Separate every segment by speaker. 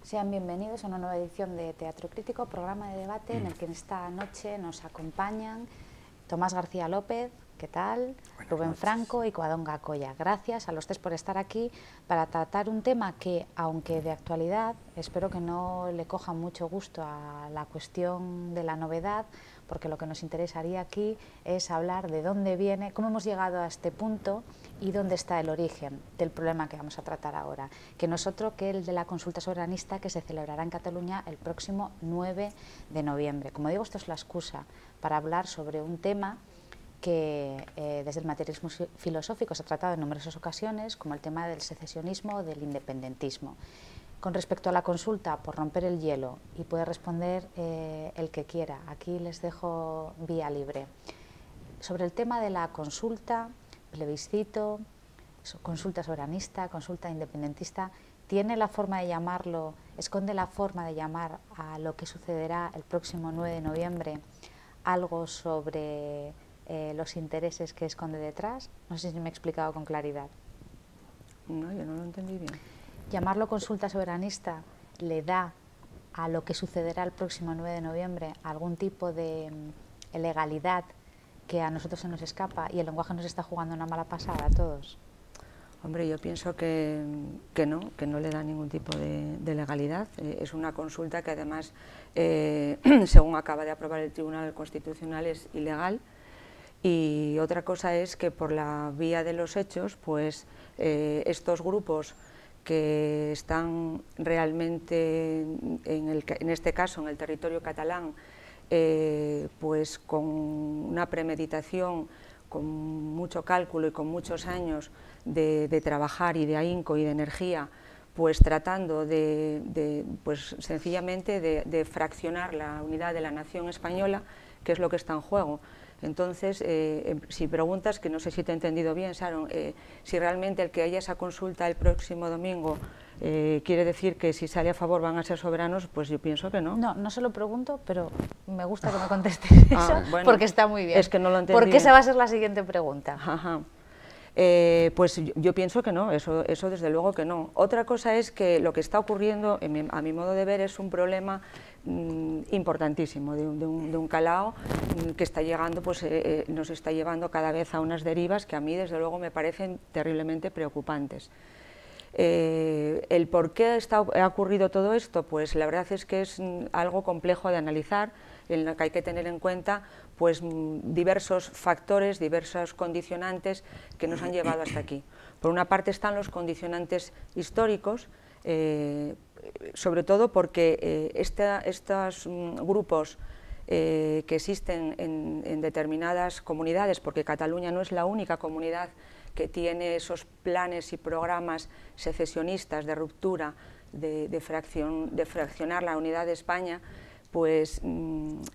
Speaker 1: Sean bienvenidos a una nueva edición de Teatro Crítico, programa de debate en el que esta noche nos acompañan Tomás García López, ¿qué tal? Rubén Franco y Covadonga Coya. Gracias a los tres por estar aquí para tratar un tema que, aunque de actualidad, espero que no le coja mucho gusto a la cuestión de la novedad, porque lo que nos interesaría aquí es hablar de dónde viene, cómo hemos llegado a este punto y dónde está el origen del problema que vamos a tratar ahora, que no es otro que el de la consulta soberanista que se celebrará en Cataluña el próximo 9 de noviembre. Como digo, esto es la excusa para hablar sobre un tema que desde el materialismo filosófico se ha tratado en numerosas ocasiones, como el tema del secesionismo o del independentismo. Con respecto a la consulta, por romper el hielo, y puede responder el que quiera, aquí les dejo vía libre. Sobre el tema de la consulta, plebiscito, consulta soberanista, consulta independentista, ¿tiene la forma de llamarlo, esconde la forma de llamar a lo que sucederá el próximo 9 de noviembre algo sobre los intereses que esconde detrás? No sé si me he explicado con claridad.
Speaker 2: No, yo no lo entendí bien.
Speaker 1: Llamarlo consulta soberanista le da a lo que sucederá el próximo 9 de noviembre algún tipo de legalidad que a nosotros se nos escapa y el lenguaje nos está jugando una mala pasada a todos.
Speaker 2: Hombre, yo pienso que no le da ningún tipo de legalidad. Es una consulta que además, según acaba de aprobar el Tribunal Constitucional, es ilegal. Y otra cosa es que por la vía de los hechos, pues estos grupos que están realmente, en este caso, en el territorio catalán, pues con una premeditación, con mucho cálculo y con muchos años de trabajar y de ahínco y de energía, pues tratando pues sencillamente de fraccionar la unidad de la nación española, que es lo que está en juego. Entonces, si preguntas, que no sé si te he entendido bien, Sharon, si realmente el que haya esa consulta el próximo domingo quiere decir que si sale a favor van a ser soberanos, pues yo pienso que no.
Speaker 1: No se lo pregunto, pero me gusta que me contestes eso,
Speaker 2: bueno,
Speaker 1: porque está muy bien.
Speaker 2: Es que no lo entendí.
Speaker 1: Porque esa va a ser la siguiente pregunta.
Speaker 2: Ajá. Pues yo pienso que no, eso desde luego que no. Otra cosa es que lo que está ocurriendo, a mi modo de ver, es un problema importantísimo, de un calao que está llegando, pues nos está llevando cada vez a unas derivas que a mí desde luego me parecen terriblemente preocupantes. El por qué ha ocurrido todo esto, pues la verdad es que es algo complejo de analizar, en lo que hay que tener en cuenta pues diversos factores, diversos condicionantes que nos han llevado hasta aquí. Por una parte están los condicionantes históricos, sobre todo porque estos grupos que existen en determinadas comunidades, porque Cataluña no es la única comunidad que tiene esos planes y programas secesionistas de ruptura, de fraccionar la unidad de España, pues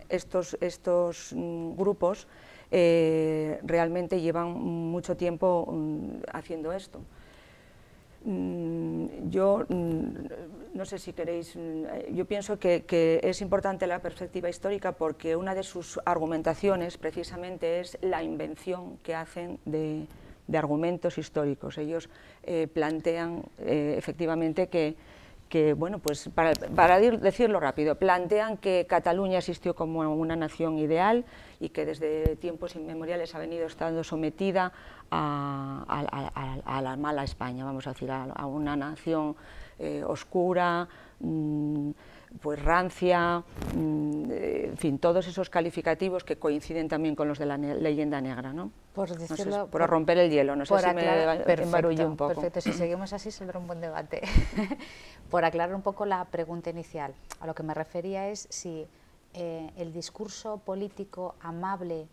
Speaker 2: estos grupos realmente llevan mucho tiempo haciendo esto. Yo no sé si queréis, yo pienso que es importante la perspectiva histórica porque una de sus argumentaciones precisamente es la invención que hacen de argumentos históricos. Ellos plantean efectivamente que bueno, pues para decirlo rápido, plantean que Cataluña existió como una nación ideal y que desde tiempos inmemoriales ha venido estando sometida a la mala España, vamos a decir, a una nación oscura, pues rancia, en fin, todos esos calificativos que coinciden también con los de la leyenda negra, ¿no?
Speaker 1: Por decirlo,
Speaker 2: no sé, por romper el hielo, no sé si me embarullo un poco.
Speaker 1: Perfecto, si seguimos así saldrá un buen debate. Por aclarar un poco la pregunta inicial, a lo que me refería es si el discurso político amable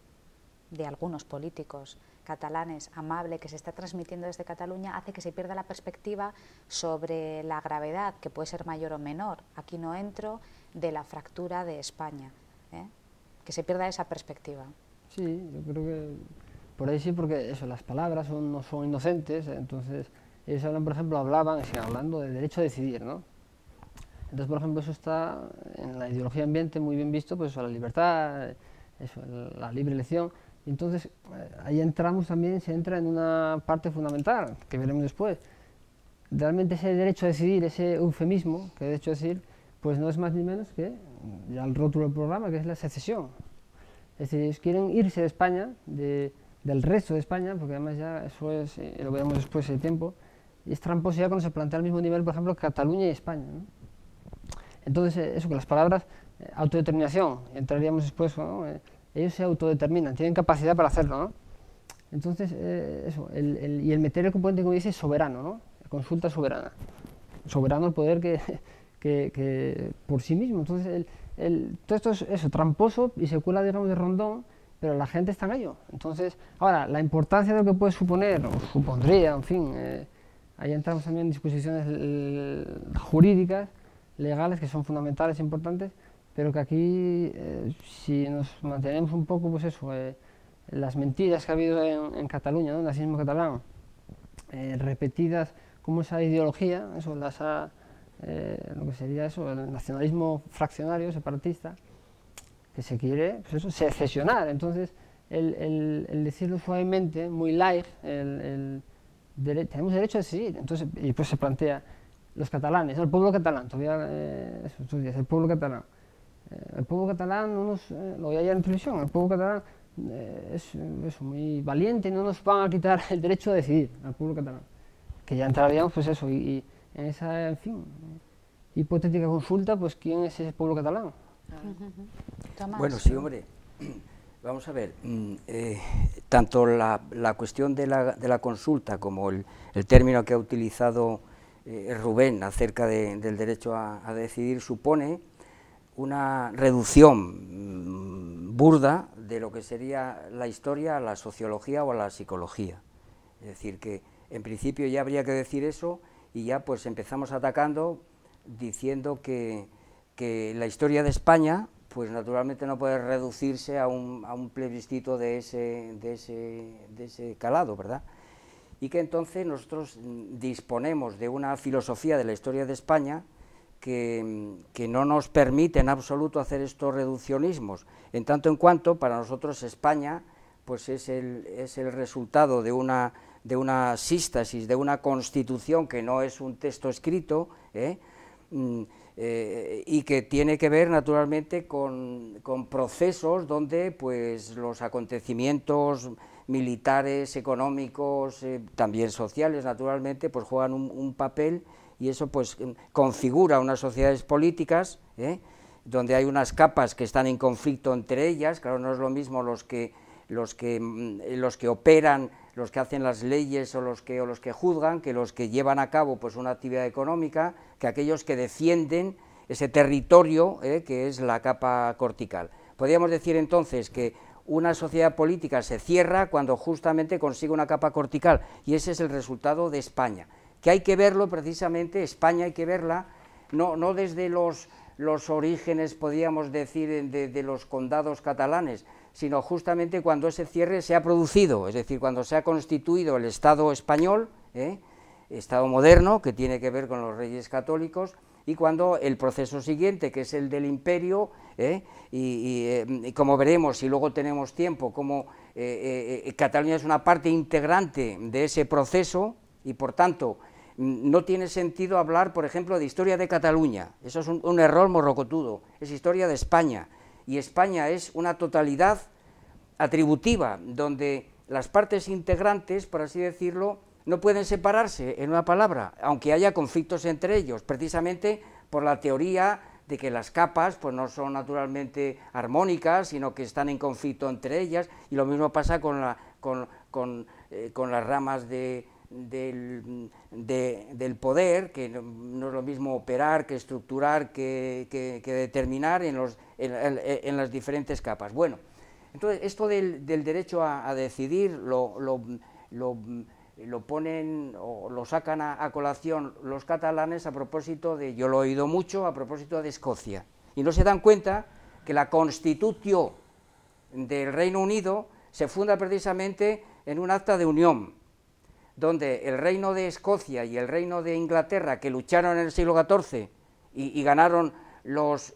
Speaker 1: de algunos políticos catalanes, amable, que se está transmitiendo desde Cataluña, hace que se pierda la perspectiva sobre la gravedad, que puede ser mayor o menor, aquí no entro, de la fractura de España, que se pierda esa perspectiva.
Speaker 3: Sí, yo creo que por ahí sí, porque eso, las palabras no son inocentes, entonces ellos hablan, por ejemplo, siguen hablando del derecho a decidir, ¿no? Entonces, por ejemplo, eso está en la ideología ambiente muy bien visto, pues la libertad, eso, la libre elección. Entonces, ahí entramos también, se entra en una parte fundamental, que veremos después, realmente ese derecho a decidir, ese eufemismo, que derecho a decidir, pues no es más ni menos que ya el rótulo del programa, que es la secesión. Es decir, ellos quieren irse de España, del resto de España, porque además ya eso es, lo veremos después el tiempo, y es tramposo ya cuando se plantea al mismo nivel, por ejemplo, Cataluña y España, ¿no? Entonces, eso, que las palabras, autodeterminación, entraríamos después, ¿no? Ellos se autodeterminan, tienen capacidad para hacerlo, ¿no? Entonces, eso, y el meter el componente, como dice, soberano, ¿no? Consulta soberana. Soberano el poder que por sí mismo. Entonces, todo esto es eso, tramposo y se cuela, digamos, de rondón, pero la gente está en ello. Entonces, ahora, la importancia de lo que puede suponer, o supondría, en fin, ahí entramos también en disposiciones jurídicas, legales, que son fundamentales, importantes, pero que aquí, si nos mantenemos un poco, pues eso, las mentiras que ha habido en Cataluña, ¿no? El nazismo catalán, repetidas como esa ideología, eso las ha, lo que sería eso, el nacionalismo fraccionario, separatista, que se quiere, pues eso, secesionar. Entonces, el decirlo suavemente, muy light, tenemos derecho a decidir. Entonces, y pues se plantea, los catalanes, el pueblo catalán, todavía, estos días, el pueblo catalán. El pueblo catalán, lo veía ya en televisión, el pueblo catalán es muy valiente y no nos van a quitar el derecho a decidir al pueblo catalán. Que ya entraríamos, pues eso, y en esa, en fin, hipotética consulta, pues ¿quién es ese pueblo catalán?
Speaker 1: Tomás.
Speaker 4: Bueno, sí, hombre, vamos a ver, tanto la cuestión de la consulta como el término que ha utilizado Rubén acerca del derecho a decidir supone una reducción burda de lo que sería la historia a la sociología o a la psicología. Es decir, que en principio ya habría que decir eso y ya pues empezamos atacando diciendo que la historia de España pues naturalmente no puede reducirse a un plebiscito de ese calado, ¿verdad? Y que entonces nosotros disponemos de una filosofía de la historia de España que no nos permite en absoluto hacer estos reduccionismos, en tanto en cuanto para nosotros España pues es el resultado de una sístasis, de una constitución que no es un texto escrito, y que tiene que ver naturalmente con procesos donde pues los acontecimientos militares, económicos, también sociales naturalmente, pues juegan un papel, y eso pues configura unas sociedades políticas, donde hay unas capas que están en conflicto entre ellas. Claro, no es lo mismo los que operan, los que hacen las leyes o los que juzgan, que los que llevan a cabo pues una actividad económica, que aquellos que defienden ese territorio, que es la capa cortical. Podríamos decir entonces que una sociedad política se cierra cuando justamente consigue una capa cortical, y ese es el resultado de España, que hay que verlo precisamente, España hay que verla, no desde los orígenes, podríamos decir, de los condados catalanes, sino justamente cuando ese cierre se ha producido, es decir, cuando se ha constituido el Estado español, Estado moderno, que tiene que ver con los reyes católicos, y cuando el proceso siguiente, que es el del imperio, y como veremos, si luego tenemos tiempo, como Cataluña es una parte integrante de ese proceso, y por tanto no tiene sentido hablar, por ejemplo, de historia de Cataluña. Eso es un error morrocotudo, es historia de España, y España es una totalidad atributiva, donde las partes integrantes, por así decirlo, no pueden separarse en una palabra, aunque haya conflictos entre ellos, precisamente por la teoría de que las capas pues no son naturalmente armónicas, sino que están en conflicto entre ellas, y lo mismo pasa con las ramas del poder, que no es lo mismo operar que estructurar que determinar en las diferentes capas. Bueno, entonces esto del derecho a decidir lo ponen o lo sacan a colación los catalanes a propósito de, yo lo he oído mucho, a propósito de Escocia, y no se dan cuenta que la Constitución del Reino Unido se funda precisamente en un acta de unión, donde el reino de Escocia y el reino de Inglaterra, que lucharon en el siglo XIV y ganaron los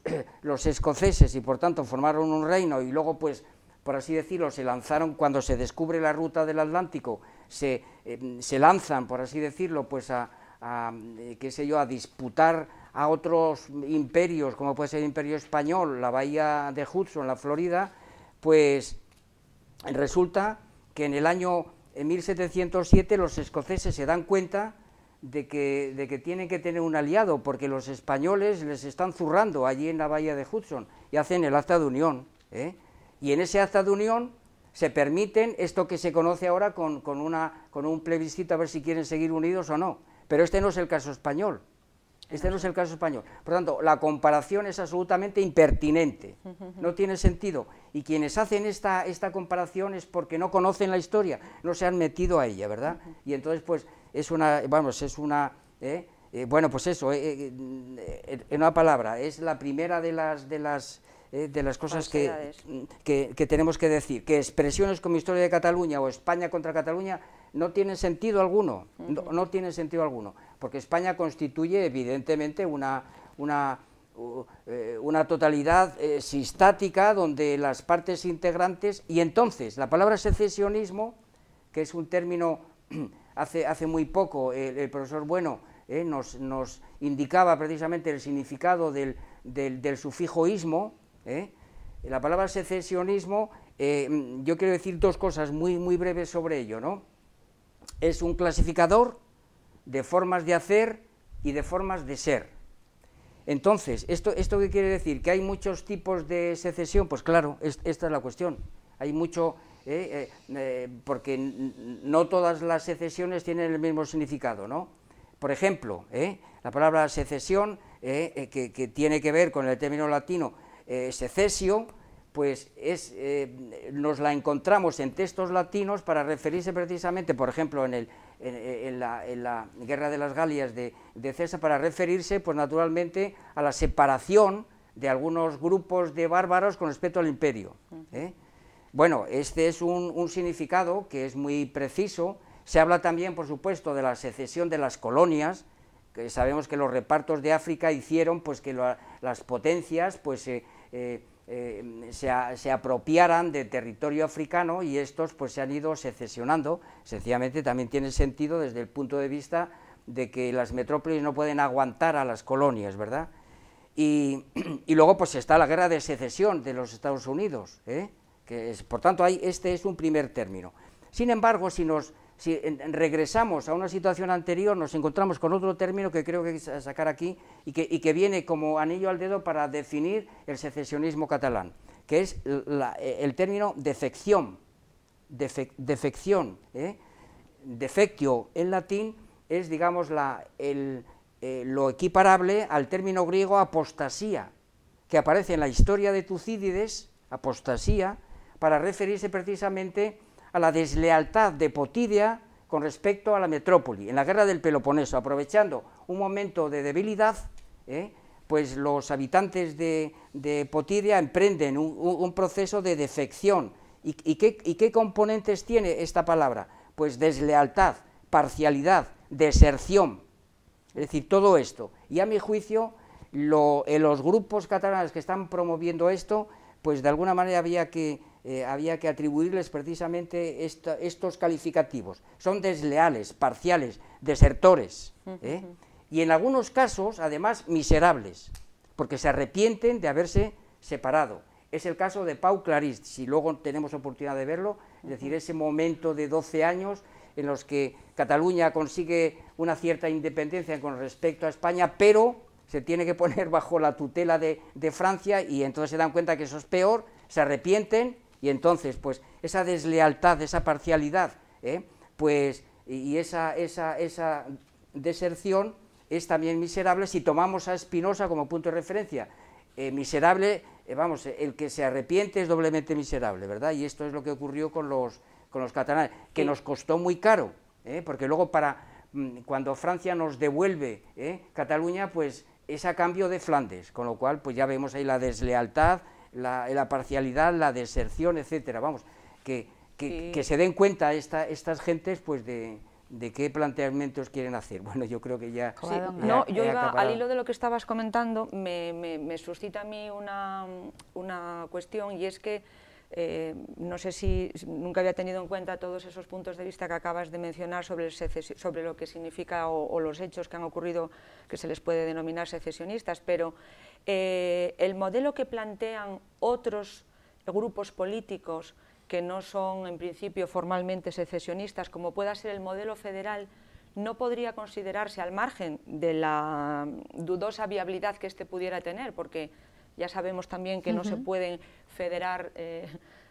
Speaker 4: escoceses y por tanto formaron un reino, y luego pues, por así decirlo, se lanzaron cuando se descubre la ruta del Atlántico, se lanzan, por así decirlo, pues a qué sé yo, a disputar a otros imperios, como puede ser el Imperio Español, la bahía de Hudson, la Florida, pues resulta que en el año 1707 los escoceses se dan cuenta de que tienen que tener un aliado, porque los españoles les están zurrando allí en la bahía de Hudson, y hacen el acta de unión, y en ese acta de unión se permiten esto que se conoce ahora con un plebiscito a ver si quieren seguir unidos o no, pero este no es el caso español. Este no es el caso español. Por tanto, la comparación es absolutamente impertinente, no tiene sentido. Y quienes hacen esta comparación es porque no conocen la historia, no se han metido a ella, ¿verdad? Y entonces, pues, bueno, pues eso, en una palabra, es la primera de las cosas que tenemos que decir, que expresiones como Historia de Cataluña o España contra Cataluña no tienen sentido alguno, no tienen sentido alguno, porque España constituye evidentemente una totalidad sistática donde las partes integrantes, y entonces la palabra secesionismo, que es un término, hace muy poco el profesor Bueno nos indicaba precisamente el significado del sufijo ismo, la palabra secesionismo, yo quiero decir dos cosas muy breves sobre ello, ¿no? Es un clasificador de formas de hacer y de formas de ser. Entonces, ¿esto qué quiere decir? ¿Que hay muchos tipos de secesión? Pues claro, esta es la cuestión. Hay mucho, porque no todas las secesiones tienen el mismo significado, ¿no? Por ejemplo, la palabra secesión, que tiene que ver con el término latino secesio, pues nos la encontramos en textos latinos para referirse precisamente, por ejemplo, en la Guerra de las Galias de César, para referirse, pues naturalmente, a la separación de algunos grupos de bárbaros con respecto al imperio. Bueno, este es un significado que es muy preciso. Se habla también, por supuesto, de la secesión de las colonias, que sabemos que los repartos de África hicieron pues que las potencias pues se apropiaran de territorio africano, y estos pues se han ido secesionando. Sencillamente también tiene sentido desde el punto de vista de que las metrópolis no pueden aguantar a las colonias, ¿verdad? Y luego pues está la guerra de secesión de los Estados Unidos, por tanto este es un primer término. Sin embargo, si regresamos a una situación anterior, nos encontramos con otro término que creo que hay que sacar aquí y que viene como anillo al dedo para definir el secesionismo catalán, que es el término defección. Defección, defectio en latín es, digamos, lo equiparable al término griego apostasía, que aparece en la historia de Tucídides, apostasía, para referirse precisamente a la deslealtad de Potidia con respecto a la metrópoli. En la guerra del Peloponeso, aprovechando un momento de debilidad, pues los habitantes de Potidia emprenden un proceso de defección. ¿Y qué componentes tiene esta palabra? Pues deslealtad, parcialidad, deserción, es decir, todo esto. Y a mi juicio, los grupos catalanes que están promoviendo esto, pues de alguna manera había que atribuirles precisamente estos calificativos. Son desleales, parciales, desertores, y en algunos casos, además, miserables, porque se arrepienten de haberse separado. Es el caso de Pau Clarís, si luego tenemos oportunidad de verlo, es decir, ese momento de 12 años en los que Cataluña consigue una cierta independencia con respecto a España, pero se tiene que poner bajo la tutela de Francia, y entonces se dan cuenta que eso es peor, se arrepienten, y entonces, pues, esa deslealtad, esa parcialidad, pues, y esa deserción es también miserable si tomamos a Spinoza como punto de referencia. Miserable, vamos, el que se arrepiente es doblemente miserable, ¿verdad? Y esto es lo que ocurrió con los catalanes, que nos costó muy caro, porque luego cuando Francia nos devuelve Cataluña, pues es a cambio de Flandes, con lo cual pues ya vemos ahí la deslealtad, la parcialidad, la deserción, etcétera. Vamos, que se den cuenta estas gentes pues de qué planteamientos quieren hacer. Bueno, yo creo que ya...
Speaker 2: Sí, no, yo iba al hilo de lo que estabas comentando, me suscita a mí una cuestión, y es que no sé si nunca había tenido en cuenta todos esos puntos de vista que acabas de mencionar sobre lo que significa o los hechos que han ocurrido, que se les puede denominar secesionistas, pero el modelo que plantean otros grupos políticos que no son en principio formalmente secesionistas, como pueda ser el modelo federal, no podría considerarse, al margen de la dudosa viabilidad que este pudiera tener, porque ya sabemos también que no se pueden federar,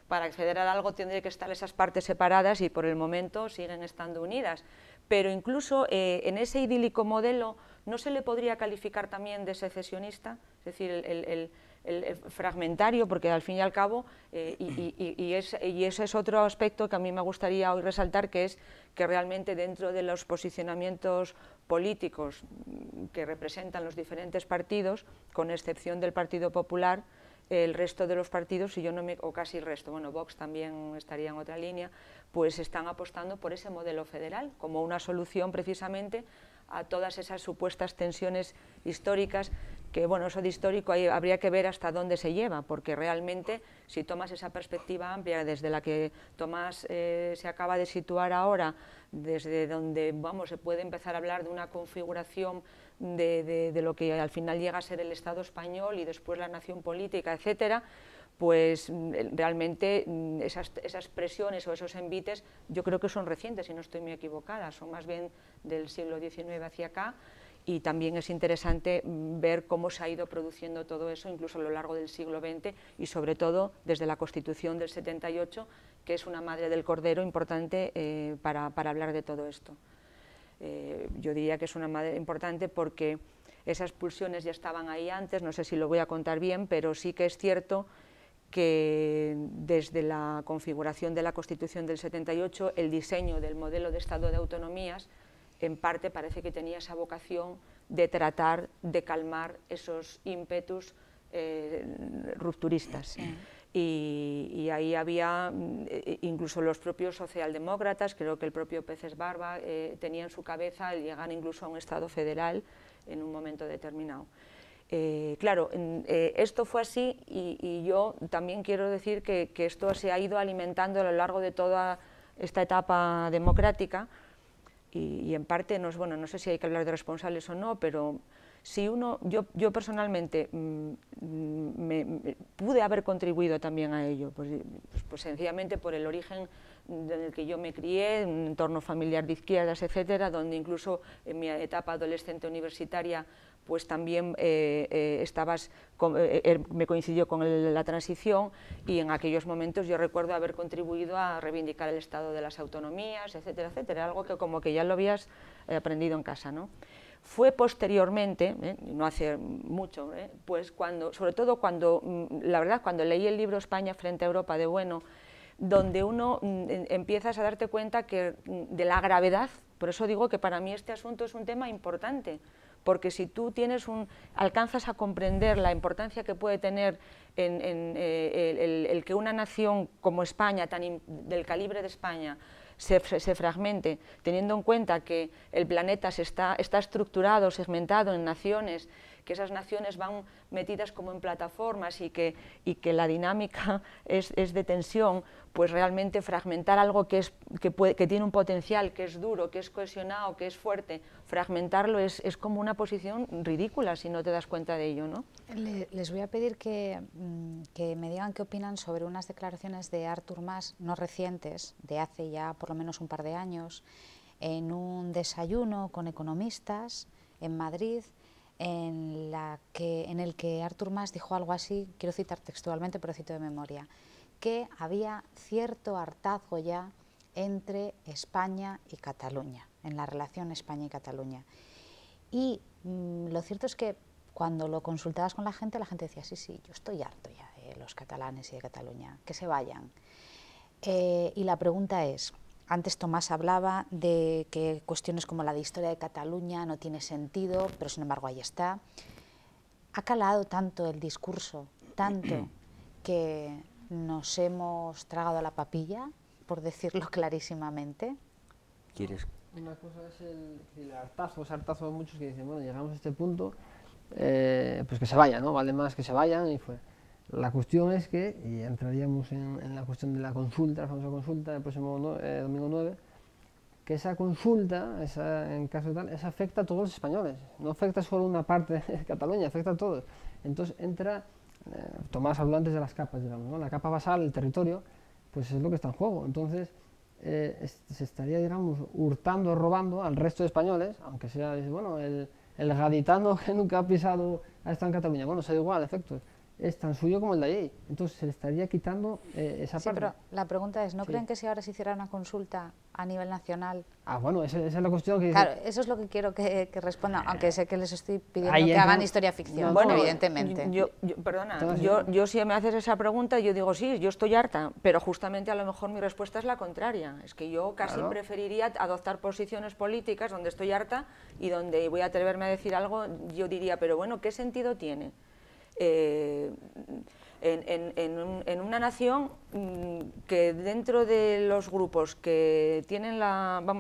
Speaker 2: para federar algo tendría que estar esas partes separadas y por el momento siguen estando unidas. Pero incluso en ese idílico modelo no se le podría calificar también de secesionista, es decir, el fragmentario, porque al fin y al cabo, y ese es otro aspecto que a mí me gustaría hoy resaltar, que es que realmente dentro de los posicionamientos políticos que representan los diferentes partidos, con excepción del Partido Popular, el resto de los partidos, o casi el resto, bueno, Vox también estaría en otra línea, pues están apostando por ese modelo federal como una solución precisamente a todas esas supuestas tensiones históricas, que bueno, eso de histórico habría que ver hasta dónde se lleva, porque realmente si tomas esa perspectiva amplia desde la que Tomás se acaba de situar ahora, desde donde se puede empezar a hablar de una configuración de lo que al final llega a ser el Estado español y después la nación política, etcétera, pues realmente esas presiones o esos envites yo creo que son recientes, si no estoy muy equivocada, son más bien del siglo XIX hacia acá, y también es interesante ver cómo se ha ido produciendo todo eso, incluso a lo largo del siglo XX y sobre todo desde la Constitución del 78, que es una madre del cordero importante para hablar de todo esto. Yo diría que es una madre importante porque esas pulsiones ya estaban ahí antes, no sé si lo voy a contar bien, pero sí que es cierto que desde la configuración de la Constitución del 78, el diseño del modelo de Estado de autonomías, en parte parece que tenía esa vocación de tratar de calmar esos ímpetus rupturistas. Sí. Y ahí había incluso los propios socialdemócratas, creo que el propio Peces Barba tenía en su cabeza el llegar incluso a un Estado federal en un momento determinado. Claro, esto fue así y yo también quiero decir que esto se ha ido alimentando a lo largo de toda esta etapa democrática y en parte, no sé si hay que hablar de responsables o no, pero si yo personalmente pude haber contribuido también a ello, pues sencillamente por el origen en el que yo me crié, un entorno familiar de izquierdas, etcétera, donde incluso en mi etapa adolescente universitaria pues también me coincidió con la transición y en aquellos momentos yo recuerdo haber contribuido a reivindicar el estado de las autonomías, etcétera, etcétera, algo que como que ya lo habías aprendido en casa, ¿no? Fue posteriormente, no hace mucho, pues sobre todo cuando, la verdad, cuando leí el libro España frente a Europa de Bueno, donde uno empiezas a darte cuenta de la gravedad, por eso digo que para mí este asunto es un tema importante, porque si tú alcanzas a comprender la importancia que puede tener el que una nación como España, del calibre de España, se fragmente, teniendo en cuenta que el planeta está estructurado, segmentado en naciones, que esas naciones van metidas como en plataformas y que la dinámica es de tensión, pues realmente fragmentar algo que tiene un potencial, que es duro, que es cohesionado, que es fuerte, fragmentarlo es como una posición ridícula si no te das cuenta de ello, ¿no?
Speaker 1: Les voy a pedir que me digan qué opinan sobre unas declaraciones de Artur Mas, no recientes, de hace ya por lo menos un par de años, en un desayuno con economistas en Madrid, en el que Artur Mas dijo algo así, quiero citar textualmente, pero cito de memoria, que había cierto hartazgo ya entre España y Cataluña, en la relación España y Cataluña. Y lo cierto es que cuando lo consultabas con la gente decía, sí, yo estoy harto ya de los catalanes y de Cataluña, que se vayan. Y la pregunta es, antes Tomás hablaba de que cuestiones como la de historia de Cataluña no tiene sentido, pero sin embargo ahí está. Ha calado tanto el discurso, tanto que nos hemos tragado a la papilla, por decirlo clarísimamente.
Speaker 4: ¿Quieres?
Speaker 3: Una cosa es el hartazo de muchos que dicen, bueno, llegamos a este punto, pues que se vayan, ¿no? Vale más que se vayan y fue. La cuestión es que, y entraríamos en la cuestión de la consulta, la famosa consulta del próximo domingo 9, que esa consulta, en caso de tal, esa afecta a todos los españoles, no afecta solo a una parte de Cataluña, afecta a todos. Entonces entra, Tomás habló antes de las capas, digamos, ¿no? La capa basal, el territorio, pues es lo que está en juego. Entonces se estaría, digamos, hurtando, robando al resto de españoles, aunque sea, bueno, el gaditano que nunca ha pisado, ha estado en Cataluña, bueno, se da igual, efectos. Es tan suyo como el de allí, entonces se le estaría quitando esa parte.
Speaker 1: Sí, pero la pregunta es, ¿no creen que si ahora se hiciera una consulta a nivel nacional?
Speaker 3: Ah, bueno, esa es la cuestión que...
Speaker 1: Claro, eso es lo que quiero que respondan, aunque sé que les estoy pidiendo que hagan historia-ficción,
Speaker 2: bueno,
Speaker 1: evidentemente.
Speaker 2: Perdona, yo si me haces esa pregunta, yo digo sí, yo estoy harta, pero justamente a lo mejor mi respuesta es la contraria, es que yo casi preferiría adoptar posiciones políticas donde estoy harta y donde voy a atreverme a decir algo, yo diría, pero bueno, ¿qué sentido tiene? En una nación que dentro de los grupos que tienen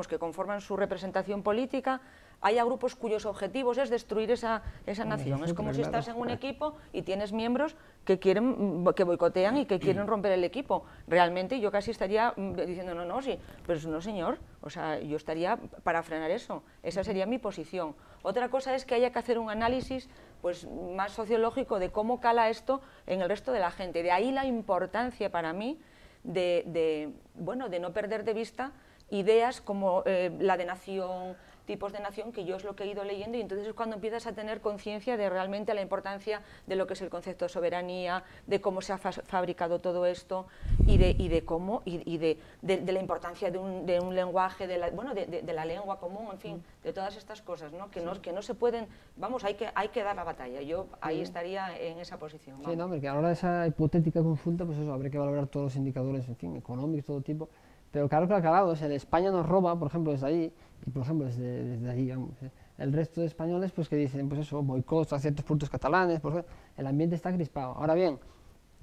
Speaker 2: que conforman su representación política, haya grupos cuyos objetivos es destruir esa nación. Es como si estás en un equipo y tienes miembros que boicotean y que quieren romper el equipo. Realmente yo casi estaría diciendo, no, sí, pero no, señor, o sea, yo estaría para frenar eso, esa sería mi posición. Otra cosa es que haya que hacer un análisis pues más sociológico de cómo cala esto en el resto de la gente. De ahí la importancia para mí de no perder de vista ideas como la de nación, tipos de nación, que yo es lo que he ido leyendo, y entonces es cuando empiezas a tener conciencia de realmente la importancia de lo que es el concepto de soberanía, de cómo se ha fabricado todo esto y de cómo de la importancia de un lenguaje, de la lengua común, en fin, de todas estas cosas, ¿no? Que no se pueden, vamos, hay que dar la batalla. Yo ahí estaría en esa posición. Vamos.
Speaker 3: Sí, no, porque ahora esa hipotética consulta, pues eso, habría que valorar todos los indicadores, en fin, económicos, todo tipo. Pero claro que acabado, o sea, España nos roba, por ejemplo, desde allí, y por ejemplo desde allí, vamos, el resto de españoles pues que dicen, pues eso, boicot a ciertos puntos catalanes, porque el ambiente está crispado. Ahora bien,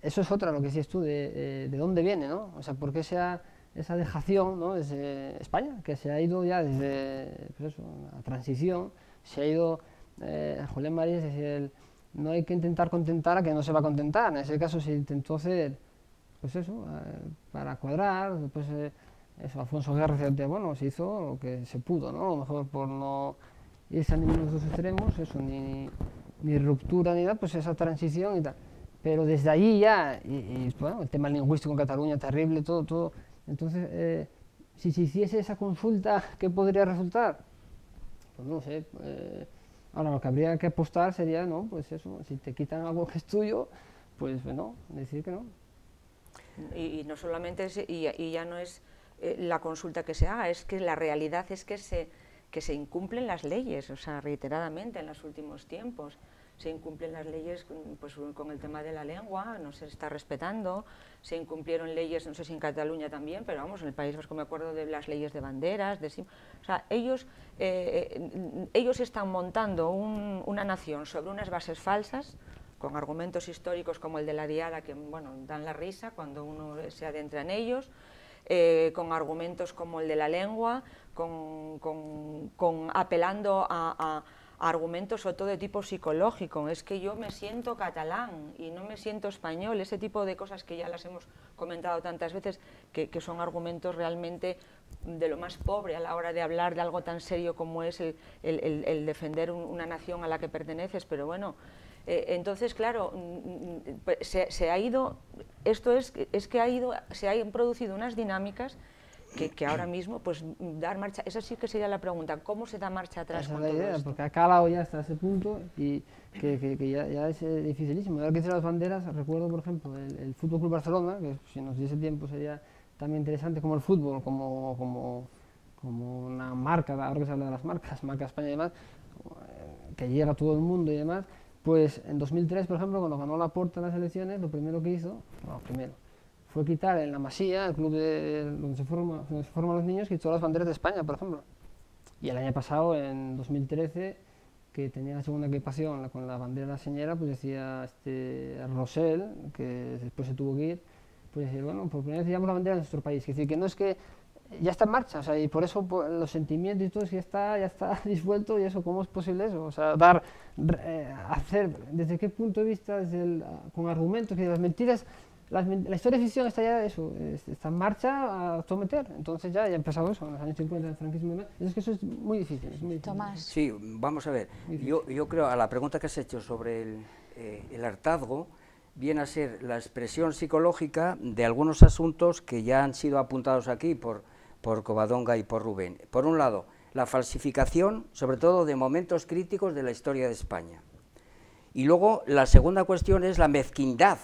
Speaker 3: eso es otra, lo que decías tú, de dónde viene, ¿no? O sea, ¿por qué esa dejación, ¿no? Desde España, que se ha ido ya desde, pues eso, la transición, se ha ido, Julián Marín, es decir, no hay que intentar contentar a que no se va a contentar, en ese caso se intentó hacer, pues eso, para cuadrar, después eso, Alfonso Guerra decía, bueno, se hizo lo que se pudo, ¿no? A lo mejor por no irse a ninguno de los dos extremos, eso, ni ruptura ni nada, pues esa transición y tal. Pero desde allí ya, bueno, el tema lingüístico en Cataluña, terrible, todo. Entonces, si se hiciese esa consulta, ¿qué podría resultar? Pues no sé. Ahora, lo que habría que apostar sería, no, pues eso, si te quitan algo que es tuyo, pues no, decir que no.
Speaker 2: Y no solamente, y ya no es la consulta que se haga, es que la realidad es que se incumplen las leyes, o sea, reiteradamente en los últimos tiempos. Se incumplen las leyes pues, con el tema de la lengua, no se está respetando, se incumplieron leyes, no sé si en Cataluña también, pero vamos, en el País Vasco me acuerdo de las leyes de banderas, o sea, ellos están montando una nación sobre unas bases falsas, con argumentos históricos como el de la Diada, que bueno, dan la risa cuando uno se adentra en ellos, con argumentos como el de la lengua, apelando a argumentos sobre todo de tipo psicológico. Es que yo me siento catalán y no me siento español, ese tipo de cosas que ya las hemos comentado tantas veces, que son argumentos realmente de lo más pobre a la hora de hablar de algo tan serio como es el defender una nación a la que perteneces, pero bueno. Entonces, claro, se ha ido, esto es que se han producido unas dinámicas que ahora mismo, pues, dar marcha, esa sí que sería la pregunta, ¿cómo se da marcha atrás
Speaker 3: esa
Speaker 2: con
Speaker 3: es la
Speaker 2: todo
Speaker 3: idea,
Speaker 2: esto?
Speaker 3: porque ha calado ya hasta ese punto y que ya es dificilísimo. Ahora que hice las banderas, recuerdo, por ejemplo, el Fútbol Club Barcelona, que si nos diese tiempo sería también interesante como el fútbol, como una marca, ahora que se habla de las marcas, marca España y demás, que llega a todo el mundo y demás. Pues en 2003, por ejemplo, cuando ganó Laporta en las elecciones, lo primero que hizo, fue quitar en la Masía, el club donde se forman los niños, quitó las banderas de España, por ejemplo. Y el año pasado, en 2013, que tenía la segunda equipación con la bandera de la señora, pues decía Rosell, que después se tuvo que ir, pues decir, bueno, por primera vez llevamos la bandera de nuestro país. Es decir, que no es que ya está en marcha, o sea, y por eso los sentimientos y todo ya está disuelto, y eso, ¿cómo es posible eso? O sea, hacer, ¿desde qué punto de vista? Con argumentos, que las mentiras, la historia de ficción está ya, eso, está en marcha a todo meter, entonces ya ha empezado eso, en los años 50 del franquismo y demás, es que eso es muy difícil,
Speaker 1: Tomás.
Speaker 4: Sí, vamos a ver, yo creo, a la pregunta que has hecho sobre el hartazgo, viene a ser la expresión psicológica de algunos asuntos que ya han sido apuntados aquí por Covadonga y por Rubén. Por un lado, la falsificación, sobre todo de momentos críticos de la historia de España. Y luego, la segunda cuestión es la mezquindad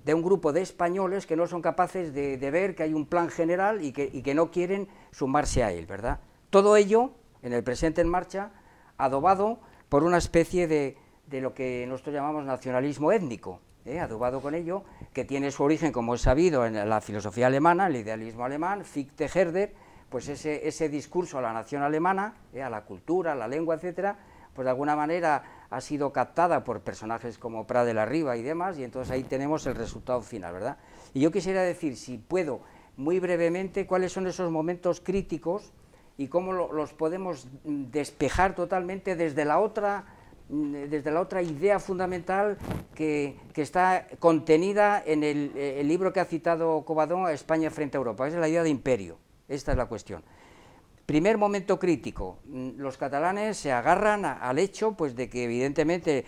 Speaker 4: de un grupo de españoles que no son capaces de ver que hay un plan general y que no quieren sumarse a él, ¿verdad? Todo ello, en el presente en marcha, adobado por una especie de lo que nosotros llamamos nacionalismo étnico, adobado con ello, que tiene su origen, como es sabido, en la filosofía alemana, el idealismo alemán, Fichte, Herder, pues ese discurso a la nación alemana, a la cultura, a la lengua, etcétera, pues de alguna manera ha sido captada por personajes como Prat de la Riva y demás, y entonces ahí tenemos el resultado final, ¿verdad? Y yo quisiera decir, si puedo, muy brevemente, cuáles son esos momentos críticos y cómo los podemos despejar totalmente desde la otra idea fundamental que está contenida en el libro que ha citado Covadonga, España frente a Europa, es la idea de imperio. Esta es la cuestión. Primer momento crítico, los catalanes se agarran al hecho pues, de que evidentemente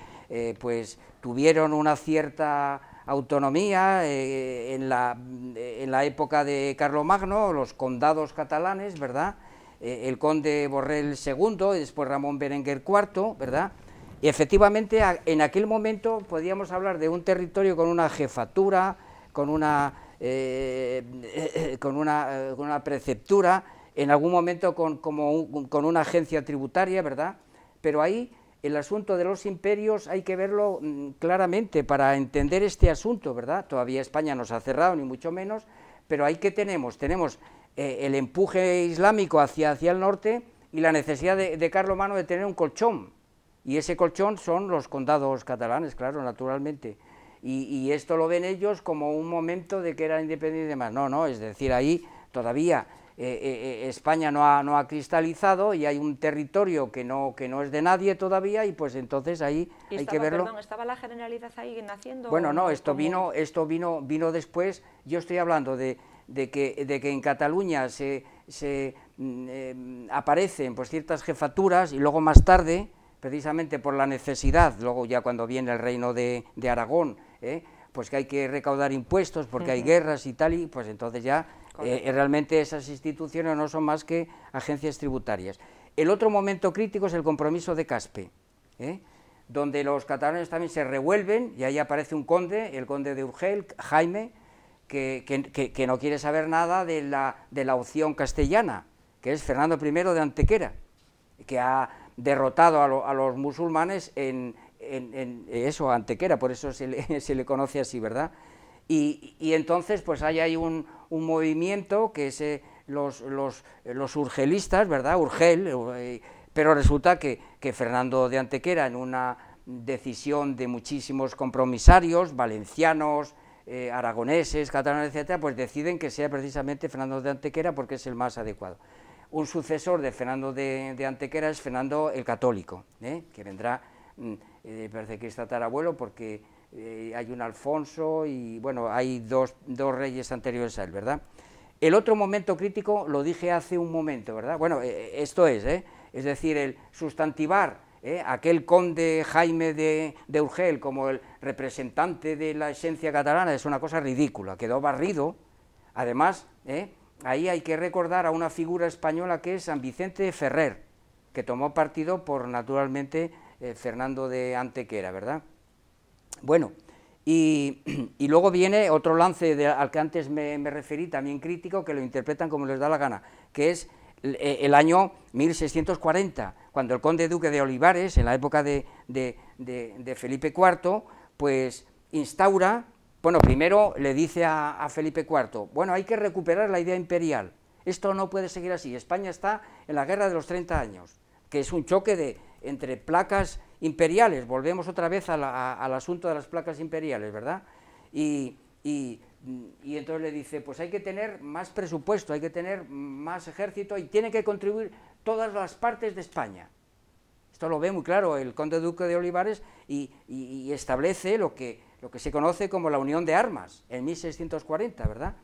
Speaker 4: pues, tuvieron una cierta autonomía en la época de Carlomagno, los condados catalanes, ¿verdad? El conde Borrell II y después Ramón Berenguer IV, ¿verdad? Y efectivamente en aquel momento podíamos hablar de un territorio con una jefatura, con una preceptura, en algún momento con una agencia tributaria, ¿verdad? Pero ahí el asunto de los imperios hay que verlo claramente para entender este asunto, ¿verdad? Todavía España no se ha cerrado, ni mucho menos, pero ahí que tenemos el empuje islámico hacia el norte y la necesidad de Carlomagno de tener un colchón, y ese colchón son los condados catalanes, claro, naturalmente, y esto lo ven ellos como un momento de que era independiente y demás. No, es decir, ahí todavía España no ha cristalizado y hay un territorio que no es de nadie todavía, y pues entonces ahí hay que verlo.
Speaker 2: Perdón, ¿estaba la Generalidad ahí naciendo?
Speaker 4: Bueno, no, esto vino después. Yo estoy hablando de que en Cataluña se aparecen pues ciertas jefaturas, y luego más tarde, precisamente por la necesidad, luego ya cuando viene el reino de Aragón, pues que hay que recaudar impuestos porque hay guerras y tal, y pues entonces ya realmente esas instituciones no son más que agencias tributarias. El otro momento crítico es el compromiso de Caspe, donde los catalanes también se revuelven, y ahí aparece un conde, el conde de Urgel, Jaime, que no quiere saber nada de la opción castellana, que es Fernando I de Antequera, que ha derrotado a los musulmanes en Antequera, por eso se le conoce así, ¿verdad? Y entonces pues hay un movimiento que es los urgelistas, ¿verdad? Urgel, pero resulta que Fernando de Antequera, en una decisión de muchísimos compromisarios, valencianos, aragoneses, catalanes, etcétera, pues deciden que sea precisamente Fernando de Antequera porque es el más adecuado. Un sucesor de Fernando de Antequera es Fernando el Católico, que vendrá, parece que es tatarabuelo, porque hay un Alfonso y, bueno, hay dos reyes anteriores a él, ¿verdad? El otro momento crítico lo dije hace un momento, ¿verdad? Bueno, esto es decir, el sustantivar aquel conde Jaime de Urgel como el representante de la esencia catalana es una cosa ridícula, quedó barrido. Además, ahí hay que recordar a una figura española que es San Vicente Ferrer, que tomó partido por, naturalmente, Fernando de Antequera, ¿verdad? Bueno, y luego viene otro lance al que antes me referí, también crítico, que lo interpretan como les da la gana, que es el año 1640, cuando el conde duque de Olivares, en la época de Felipe IV, pues instaura. Bueno, primero le dice a Felipe IV, bueno, hay que recuperar la idea imperial, esto no puede seguir así, España está en la guerra de los 30 años, que es un choque entre placas imperiales, volvemos otra vez al asunto de las placas imperiales, ¿verdad? Y Y entonces le dice, pues hay que tener más presupuesto, hay que tener más ejército y tienen que contribuir todas las partes de España. Esto lo ve muy claro el conde duque de Olivares y establece lo que se conoce como la Unión de Armas, en 1640, ¿verdad?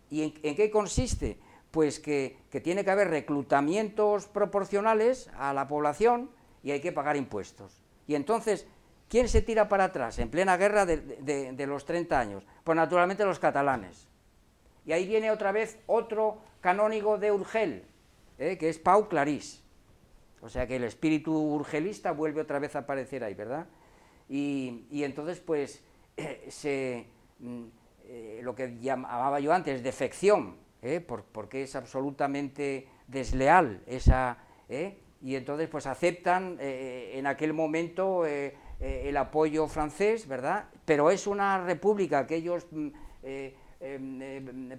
Speaker 4: ¿Y en qué consiste? Pues que tiene que haber reclutamientos proporcionales a la población y hay que pagar impuestos. Y entonces, ¿quién se tira para atrás en plena guerra de los 30 años? Pues naturalmente los catalanes. Y ahí viene otra vez otro canónigo de Urgel, que es Pau Clarís. O sea que el espíritu urgelista vuelve otra vez a aparecer ahí, ¿verdad? Y entonces, pues, lo que llamaba yo antes defección, porque es absolutamente desleal esa... y entonces, pues, aceptan en aquel momento el apoyo francés, ¿verdad? Pero es una república que ellos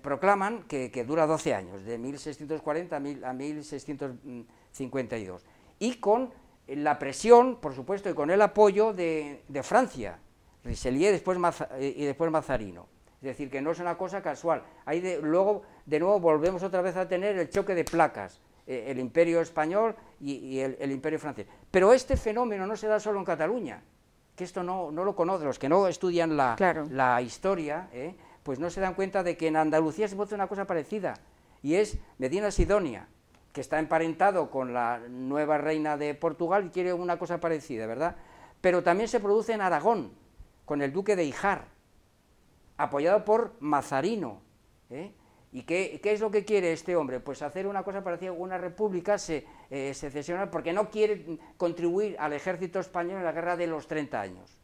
Speaker 4: proclaman que dura 12 años, de 1640 a 1652, y con la presión, por supuesto, y con el apoyo de Francia, Richelieu y después Mazarino. Es decir, que no es una cosa casual. Luego, de nuevo, volvemos otra vez a tener el choque de placas, el imperio español y el imperio francés. Pero este fenómeno no se da solo en Cataluña, que esto no lo conocen, los que no estudian la historia, pues no se dan cuenta de que en Andalucía se produce una cosa parecida, y es Medina Sidonia, que está emparentado con la nueva reina de Portugal y quiere una cosa parecida, ¿verdad? Pero también se produce en Aragón, con el duque de Híjar, apoyado por Mazarino, ¿Y qué es lo que quiere este hombre? Pues hacer una cosa parecida a una república secesional, porque no quiere contribuir al ejército español en la guerra de los 30 años,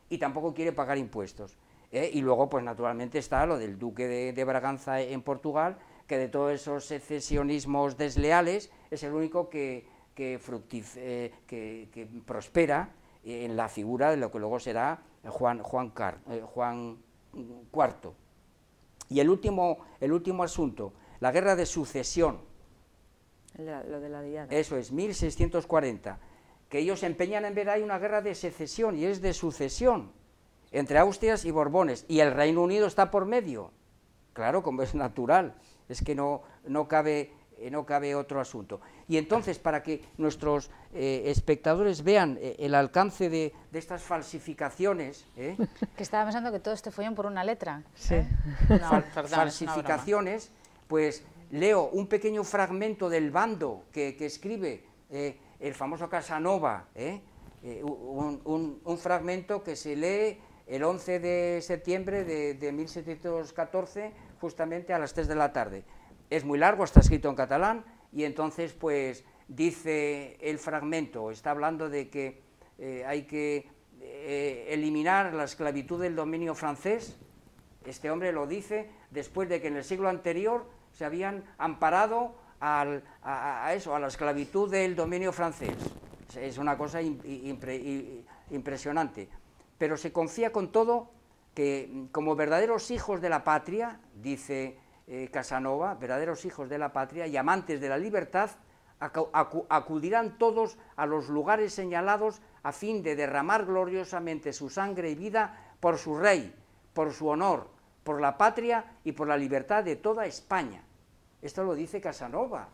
Speaker 4: y tampoco quiere pagar impuestos. Y luego, pues naturalmente está lo del duque de Braganza en Portugal, que de todos esos secesionismos desleales es el único que prospera en la figura de lo que luego será Juan IV. Y el último asunto, la guerra de sucesión.
Speaker 2: Lo de la diada.
Speaker 4: Eso es, 1640, que ellos se empeñan en ver ahí una guerra de secesión, y es de sucesión, entre Austrias y Borbones, y el Reino Unido está por medio. Claro, como es natural, es que no cabe otro asunto. Y entonces, para que nuestros espectadores vean el alcance de estas falsificaciones...
Speaker 1: Que estaba pensando que todo este follón por una letra.
Speaker 2: Sí.
Speaker 1: No, perdón,
Speaker 4: falsificaciones, pues leo un pequeño fragmento del bando que escribe el famoso Casanova, un fragmento que se lee el 11 de septiembre de 1714, justamente a las 3 de la tarde. Es muy largo, está escrito en catalán, y entonces, pues, dice el fragmento, está hablando de que hay que eliminar la esclavitud del dominio francés. Este hombre lo dice después de que en el siglo anterior se habían amparado a la esclavitud del dominio francés. Es una cosa impresionante. Pero se confía con todo que, como verdaderos hijos de la patria, dice Casanova, verdaderos hijos de la patria y amantes de la libertad, acudirán todos a los lugares señalados a fin de derramar gloriosamente su sangre y vida por su rey, por su honor, por la patria y por la libertad de toda España. Esto lo dice Casanova.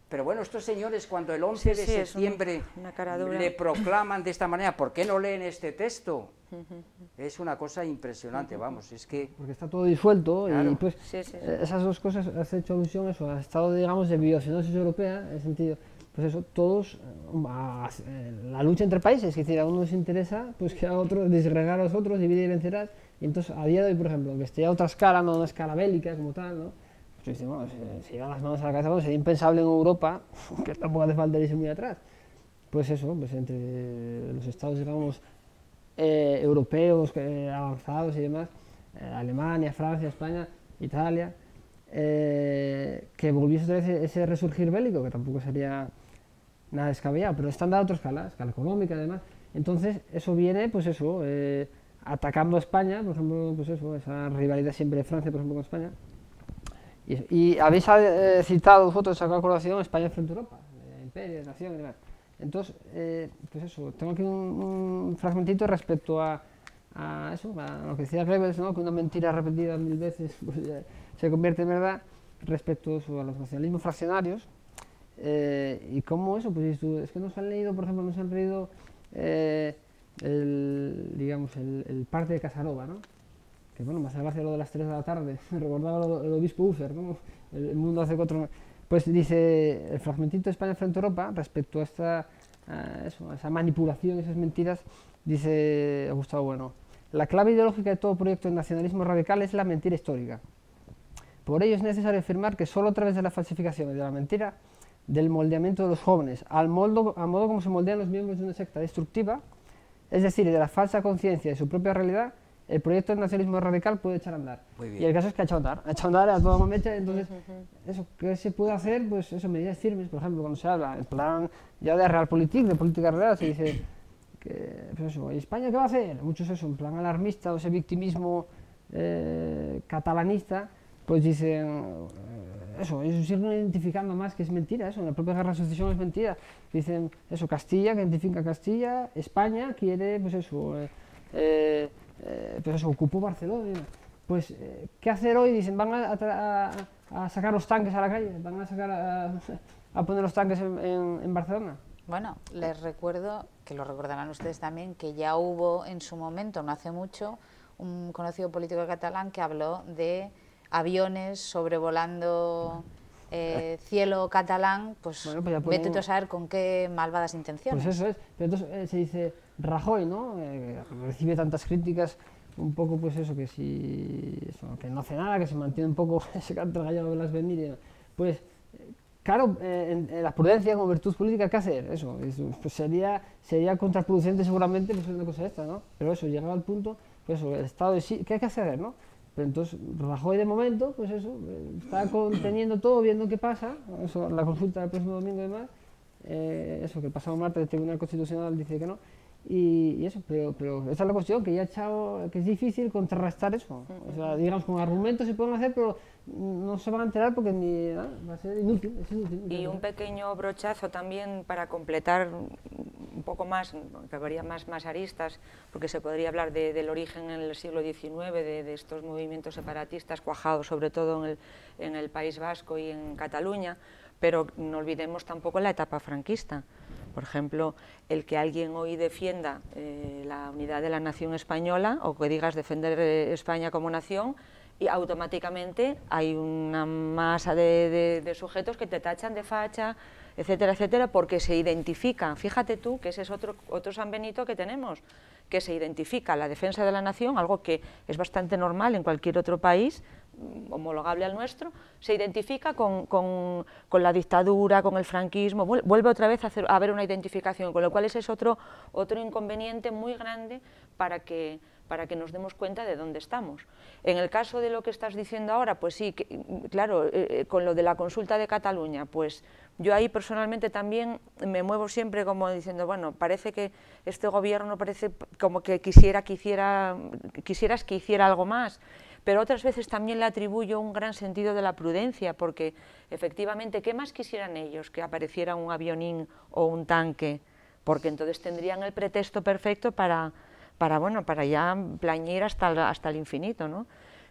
Speaker 4: Pero bueno, estos señores, cuando el 11 de septiembre le proclaman de esta manera, ¿por qué no leen este texto? Es una cosa impresionante, vamos, es que...
Speaker 3: Porque está todo disuelto,
Speaker 4: claro.
Speaker 3: Y pues esas dos cosas, has hecho alusión a eso, al estado, digamos, de biocenosis europea, en el sentido, pues eso, todos, la lucha entre países, es decir, a uno les interesa, pues que a otros, disgregar a los otros, divide y vencerás, y entonces, a día de hoy, por ejemplo, aunque esté a otra escala, no una escala bélica como tal, ¿no? Pues dice, bueno, si llevan las manos a la cabeza, bueno, sería impensable en Europa, que tampoco hace falta irse muy atrás. Pues eso, pues entre los estados, digamos, europeos avanzados y demás, Alemania, Francia, España, Italia, que volviese otra vez ese resurgir bélico, que tampoco sería nada descabellado, pero están dadas a otra escala económica además. Entonces, eso viene, pues eso, atacando a España, por ejemplo, pues eso, esa rivalidad siempre de Francia, por ejemplo, con España. Y habéis citado vosotros esa colaboración España frente a Europa, imperio, nación y demás. Entonces, pues eso, tengo aquí un fragmentito respecto a eso, a lo que decía Goebbels, ¿no? Que una mentira repetida 1000 veces pues, se convierte en verdad respecto a los nacionalismos fraccionarios. Y cómo eso, pues es que nos han leído, por ejemplo, nos han leído el parte de Casanova, ¿no? Que bueno, me hace gracia lo de las 3 de la tarde, me recordaba el obispo Ufer, ¿no? El mundo hace 4... Pues dice, el fragmentito de España frente a Europa, respecto a esa manipulación, esas mentiras, dice Gustavo Bueno, la clave ideológica de todo proyecto de nacionalismo radical es la mentira histórica. Por ello es necesario afirmar que solo a través de la falsificación y de la mentira, del moldeamiento de los jóvenes, al modo como se moldean los miembros de una secta destructiva, es decir, de la falsa conciencia de su propia realidad, el proyecto del nacionalismo radical puede echar a andar. Y el caso es que ha echado a andar a toda mecha. Entonces, eso, ¿qué se puede hacer? Pues eso, medidas firmes, por ejemplo, cuando se habla, en plan ya de realpolitik, de política real, se dice que, pues eso, ¿y España qué va a hacer? Muchos eso, en plan alarmista o ese victimismo catalanista, pues dicen, eso, ellos siguen identificando más que es mentira, eso, en la propia guerra de sucesión es mentira. Dicen, eso, Castilla, que identifica a Castilla, España quiere, pues eso, pues eso, ocupó Barcelona. Pues, ¿qué hacer hoy? Dicen, van a sacar los tanques a la calle, van a sacar a poner los tanques en Barcelona.
Speaker 1: Bueno, les recuerdo, que lo recordarán ustedes también, que ya hubo en su momento, no hace mucho, un conocido político catalán que habló de aviones sobrevolando cielo catalán, pues, bueno, pues vete tú a saber con qué malvadas intenciones.
Speaker 3: Pues eso es, pero entonces se dice Rajoy, ¿no? Recibe tantas críticas, un poco pues eso, que si eso, que no hace nada, que se mantiene un poco ese canto gallego de las venir, pues claro, en la prudencia como virtud política, ¿qué hacer? Eso pues sería contraproducente seguramente pues una cosa esta, ¿no? Pero eso, llegado al punto, pues eso, el Estado de sí, ¿qué hay que hacer, no? Pero entonces Rajoy de momento, pues eso, está conteniendo todo, viendo qué pasa, eso, la consulta del próximo domingo y demás, eso, que el pasado martes el Tribunal Constitucional dice que no, y eso, pero esa es la cuestión, que ya ha echado, que es difícil contrarrestar eso, o sea, digamos, con argumentos se pueden hacer, pero no se van a enterar porque ni va a ser inútil, es inútil.
Speaker 2: Y un pequeño brochazo también para completar un poco más, que habría más aristas, porque se podría hablar del origen en el siglo XIX de estos movimientos separatistas cuajados sobre todo en el País Vasco y en Cataluña, pero no olvidemos tampoco la etapa franquista. Por ejemplo, el que alguien hoy defienda la unidad de la nación española o que digas defender España como nación, y automáticamente hay una masa de sujetos que te tachan de facha, etcétera, etcétera, porque se identifica, fíjate tú que ese es otro San Benito que tenemos, que se identifica la defensa de la nación, algo que es bastante normal en cualquier otro país, homologable al nuestro, se identifica con la dictadura, con el franquismo, vuelve otra vez a haber una identificación, con lo cual ese es otro inconveniente muy grande para que nos demos cuenta de dónde estamos. En el caso de lo que estás diciendo ahora, pues sí, claro, con lo de la consulta de Cataluña, pues yo ahí personalmente también me muevo siempre como diciendo, bueno, parece que este gobierno parece como que quisieras que hiciera algo más, pero otras veces también le atribuyo un gran sentido de la prudencia, porque efectivamente, ¿qué más quisieran ellos? Que apareciera un avionín o un tanque, porque entonces tendrían el pretexto perfecto para ya plañir hasta el infinito, ¿no?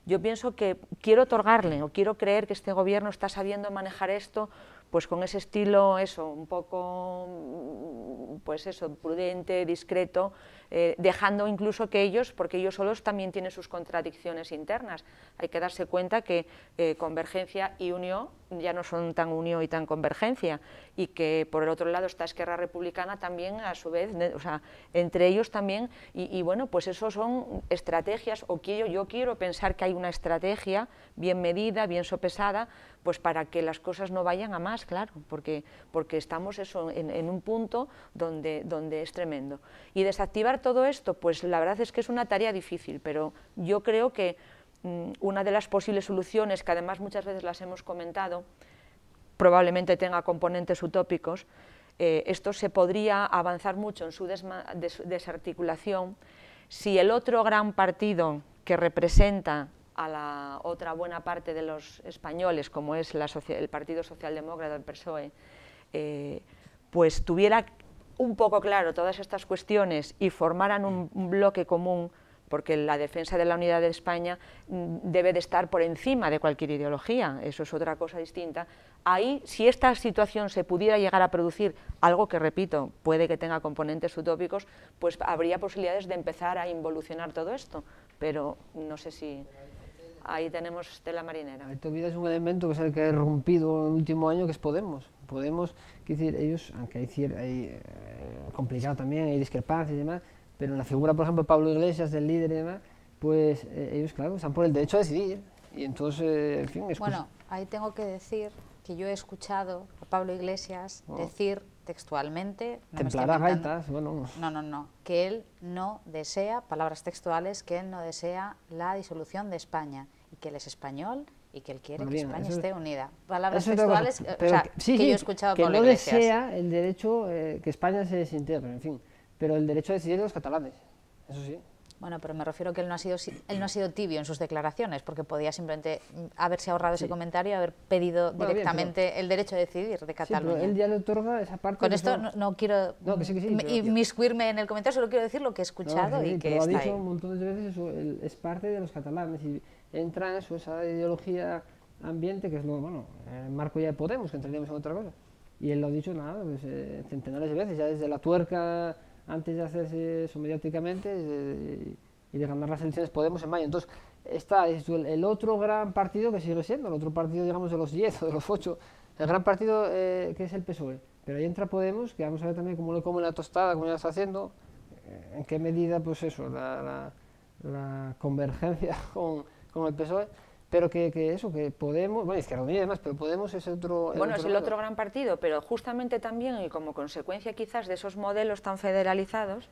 Speaker 2: Yo pienso que quiero otorgarle o quiero creer que este gobierno está sabiendo manejar esto pues con ese estilo, eso, un poco, pues eso, prudente, discreto, dejando incluso que ellos, porque ellos solos también tienen sus contradicciones internas. Hay que darse cuenta que Convergencia y Unió ya no son tan Unió y tan Convergencia, y que por el otro lado está Esquerra Republicana también, a su vez, o sea, entre ellos también, y bueno, pues eso son estrategias, o yo quiero pensar que hay una estrategia bien medida, bien sopesada, pues para que las cosas no vayan a más, claro, porque estamos eso, en un punto donde es tremendo. Y desactivar todo esto, pues la verdad es que es una tarea difícil, pero yo creo que una de las posibles soluciones, que además muchas veces las hemos comentado, probablemente tenga componentes utópicos, esto se podría avanzar mucho en su desarticulación si el otro gran partido que representa a la otra buena parte de los españoles, como es el Partido Socialdemócrata, el PSOE, pues tuviera un poco claro todas estas cuestiones y formaran un bloque común porque la defensa de la unidad de España debe de estar por encima de cualquier ideología, eso es otra cosa distinta. Ahí, si esta situación se pudiera llegar a producir, algo que, repito, puede que tenga componentes utópicos, pues habría posibilidades de empezar a involucionar todo esto, pero no sé si... Ahí tenemos tela marinera.
Speaker 3: Ahí todavía es un elemento que es el que ha irrumpido en el último año, que es Podemos. Podemos, quiero decir, ellos, aunque hay complicado también, hay discrepancias y demás, pero en la figura, por ejemplo, de Pablo Iglesias, del líder y demás, pues ellos, claro, están por el derecho a decidir. Y entonces, en fin...
Speaker 1: Bueno, ahí tengo que decir que yo he escuchado a Pablo Iglesias decir textualmente...
Speaker 3: Templará gaitas, bueno...
Speaker 1: No, que él no desea, palabras textuales, que él no desea la disolución de España, y que él es español y que él quiere que España esté unida. Palabras textuales, o sea, que yo he escuchado a Pablo Iglesias.
Speaker 3: Que no desea el derecho, que España se desintegre, en fin, pero el derecho a decidir de los catalanes, eso sí.
Speaker 1: Bueno, pero me refiero que él no ha sido tibio en sus declaraciones, porque podía simplemente haberse ahorrado ese comentario y haber pedido directamente el derecho a decidir de Cataluña.
Speaker 3: Sí, pero él ya le otorga esa parte...
Speaker 1: Con esto no quiero inmiscuirme en el comentario, solo quiero decir lo que he escuchado y que
Speaker 3: está ahí. Lo ha dicho
Speaker 1: ahí.
Speaker 3: Un montón de veces, eso, es parte de los catalanes y entra en eso, esa ideología ambiente, que es el marco ya de Podemos, que entraríamos en otra cosa. Y él lo ha dicho, nada, pues, centenares de veces, ya desde la tuerca... antes de hacerse eso mediáticamente y de ganar las elecciones Podemos en mayo. Entonces, está el otro gran partido que sigue siendo, el otro partido, digamos, de los 10 o de los 8, el gran partido que es el PSOE. Pero ahí entra Podemos, que vamos a ver también cómo le come la tostada, cómo ya está haciendo, en qué medida, pues eso, la convergencia con el PSOE, pero que Podemos, bueno, Izquierda Unida y demás, pero Podemos es otro...
Speaker 2: Bueno, es el otro gran partido, pero justamente también, y como consecuencia quizás de esos modelos tan federalizados,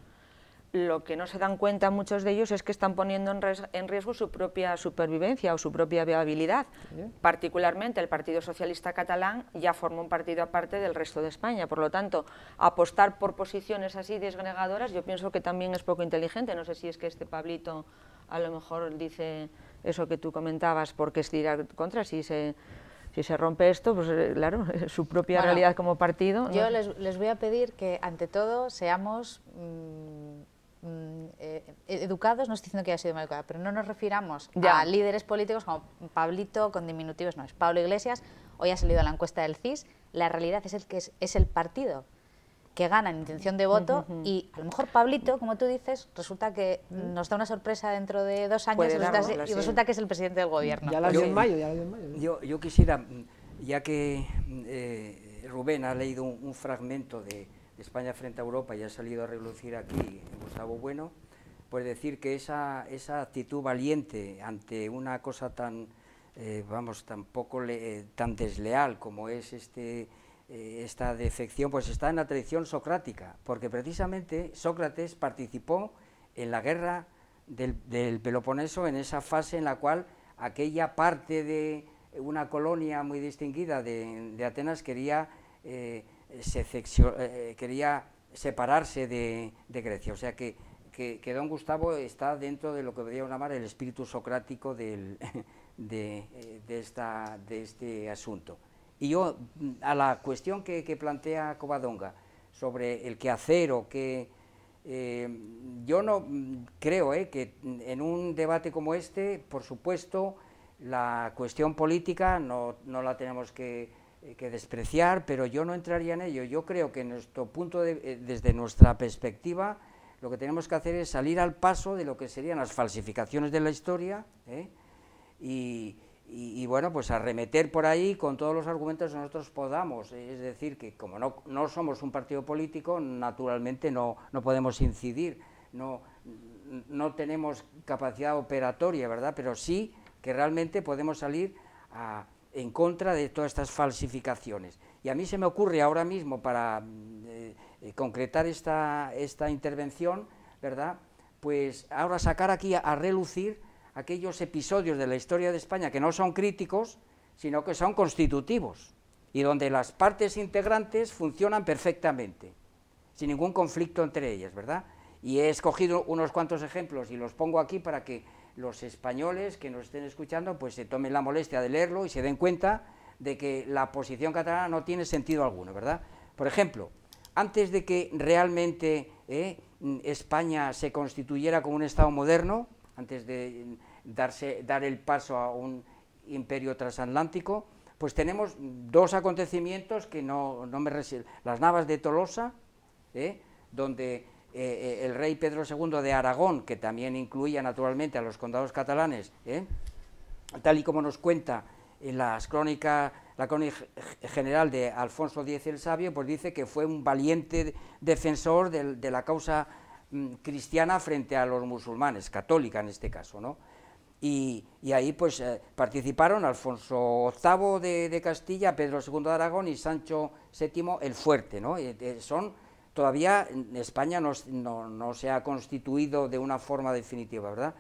Speaker 2: lo que no se dan cuenta muchos de ellos es que están poniendo en riesgo su propia supervivencia o su propia viabilidad. ¿Sí? Particularmente el Partido Socialista Catalán ya forma un partido aparte del resto de España, por lo tanto, apostar por posiciones así desgregadoras yo pienso que también es poco inteligente. No sé si es que este Pablito a lo mejor dice eso que tú comentabas porque es tirar contra, si se rompe esto, pues claro, su propia realidad como partido.
Speaker 1: Yo les voy a pedir que ante todo seamos educados, no estoy diciendo que haya sido mal educada, pero no nos refiramos a líderes políticos como Pablito con diminutivos, no, es Pablo Iglesias. Hoy ha salido la encuesta del CIS, la realidad es el partido que gana en intención de voto y a lo mejor Pablito, como tú dices, resulta que nos da una sorpresa dentro de 2 años y resulta que es el presidente del gobierno.
Speaker 3: Ya lo dio en mayo,
Speaker 4: Yo quisiera, ya que Rubén ha leído un fragmento de España frente a Europa y ha salido a relucir aquí Gustavo Bueno, pues decir que esa actitud valiente ante una cosa tan, tan desleal como es esta defección, pues está en la tradición socrática, porque precisamente Sócrates participó en la guerra del Peloponeso, en esa fase en la cual aquella parte de una colonia muy distinguida de Atenas quería separarse de Grecia, o sea que don Gustavo está dentro de lo que podríamos llamar el espíritu socrático de este asunto. Y yo, a la cuestión que plantea Covadonga sobre el quehacer o que yo no creo que en un debate como este, por supuesto, la cuestión política no la tenemos que despreciar, pero yo no entraría en ello. Yo creo que desde nuestra perspectiva, lo que tenemos que hacer es salir al paso de lo que serían las falsificaciones de la historia, y bueno, pues arremeter por ahí con todos los argumentos que nosotros podamos. Es decir, que como no somos un partido político, naturalmente no podemos incidir, no tenemos capacidad operatoria, ¿verdad? Pero sí que realmente podemos salir en contra de todas estas falsificaciones. Y a mí se me ocurre ahora mismo, para concretar esta intervención, ¿verdad?, pues ahora sacar aquí a relucir aquellos episodios de la historia de España que no son críticos, sino que son constitutivos, y donde las partes integrantes funcionan perfectamente, sin ningún conflicto entre ellas, ¿verdad? Y he escogido unos cuantos ejemplos y los pongo aquí para que los españoles que nos estén escuchando pues se tomen la molestia de leerlo y se den cuenta de que la posición catalana no tiene sentido alguno, ¿verdad? Por ejemplo, antes de que realmente España se constituyera como un Estado moderno, antes de dar el paso a un imperio transatlántico, pues tenemos dos acontecimientos que no me resisten. Las Navas de Tolosa, donde el rey Pedro II de Aragón, que también incluía naturalmente a los condados catalanes, tal y como nos cuenta en la crónica general de Alfonso X el Sabio, pues dice que fue un valiente defensor de la causa cristiana frente a los musulmanes, católica en este caso, ¿no? Y ahí pues participaron Alfonso VIII de Castilla, Pedro II de Aragón y Sancho VII el Fuerte, ¿no? Todavía España no se ha constituido de una forma definitiva, ¿verdad?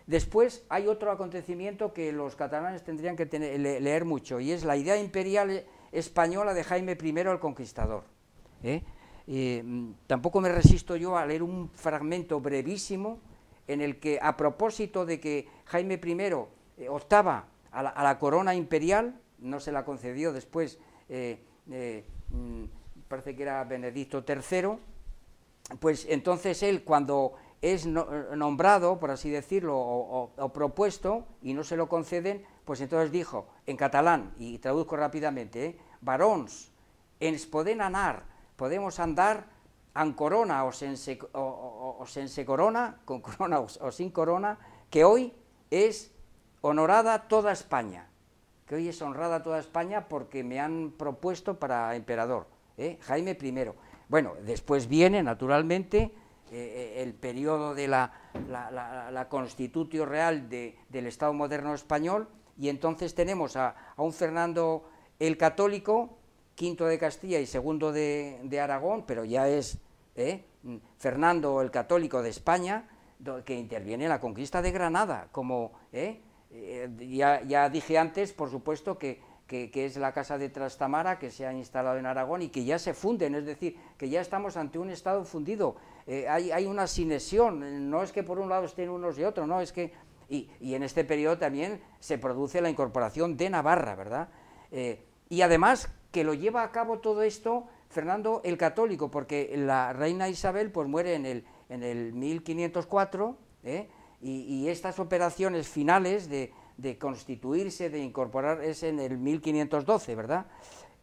Speaker 4: Después hay otro acontecimiento que los catalanes tendrían que leer mucho, y es la idea imperial española de Jaime I el Conquistador. Tampoco me resisto yo a leer un fragmento brevísimo en el que, a propósito de que Jaime I optaba a la corona imperial, no se la concedió después, parece que era Benedicto III, pues entonces él, cuando es nombrado, por así decirlo, o propuesto, y no se lo conceden, pues entonces dijo, en catalán, y traduzco rápidamente, varons, ens poden anar, podemos andar en corona o sense corona, con corona o sin corona, que hoy es honorada toda España, que hoy es honrada toda España porque me han propuesto para emperador, Jaime I. Bueno, después viene, naturalmente, el periodo de la Constitutio Real del Estado moderno español, y entonces tenemos a un Fernando el Católico, V de Castilla y II de Aragón, pero ya es Fernando el Católico de España, que interviene en la conquista de Granada, como ya dije antes, por supuesto, que es la casa de Trastamara, que se ha instalado en Aragón y que ya se funden, es decir, que ya estamos ante un Estado fundido, hay una sinesión, no es que por un lado estén unos y otros, no, es que, y en este periodo también se produce la incorporación de Navarra, ¿verdad? Y además que lo lleva a cabo todo esto Fernando el Católico, porque la reina Isabel pues muere en el 1504, y estas operaciones finales de constituirse, de incorporar, es en el 1512, ¿verdad?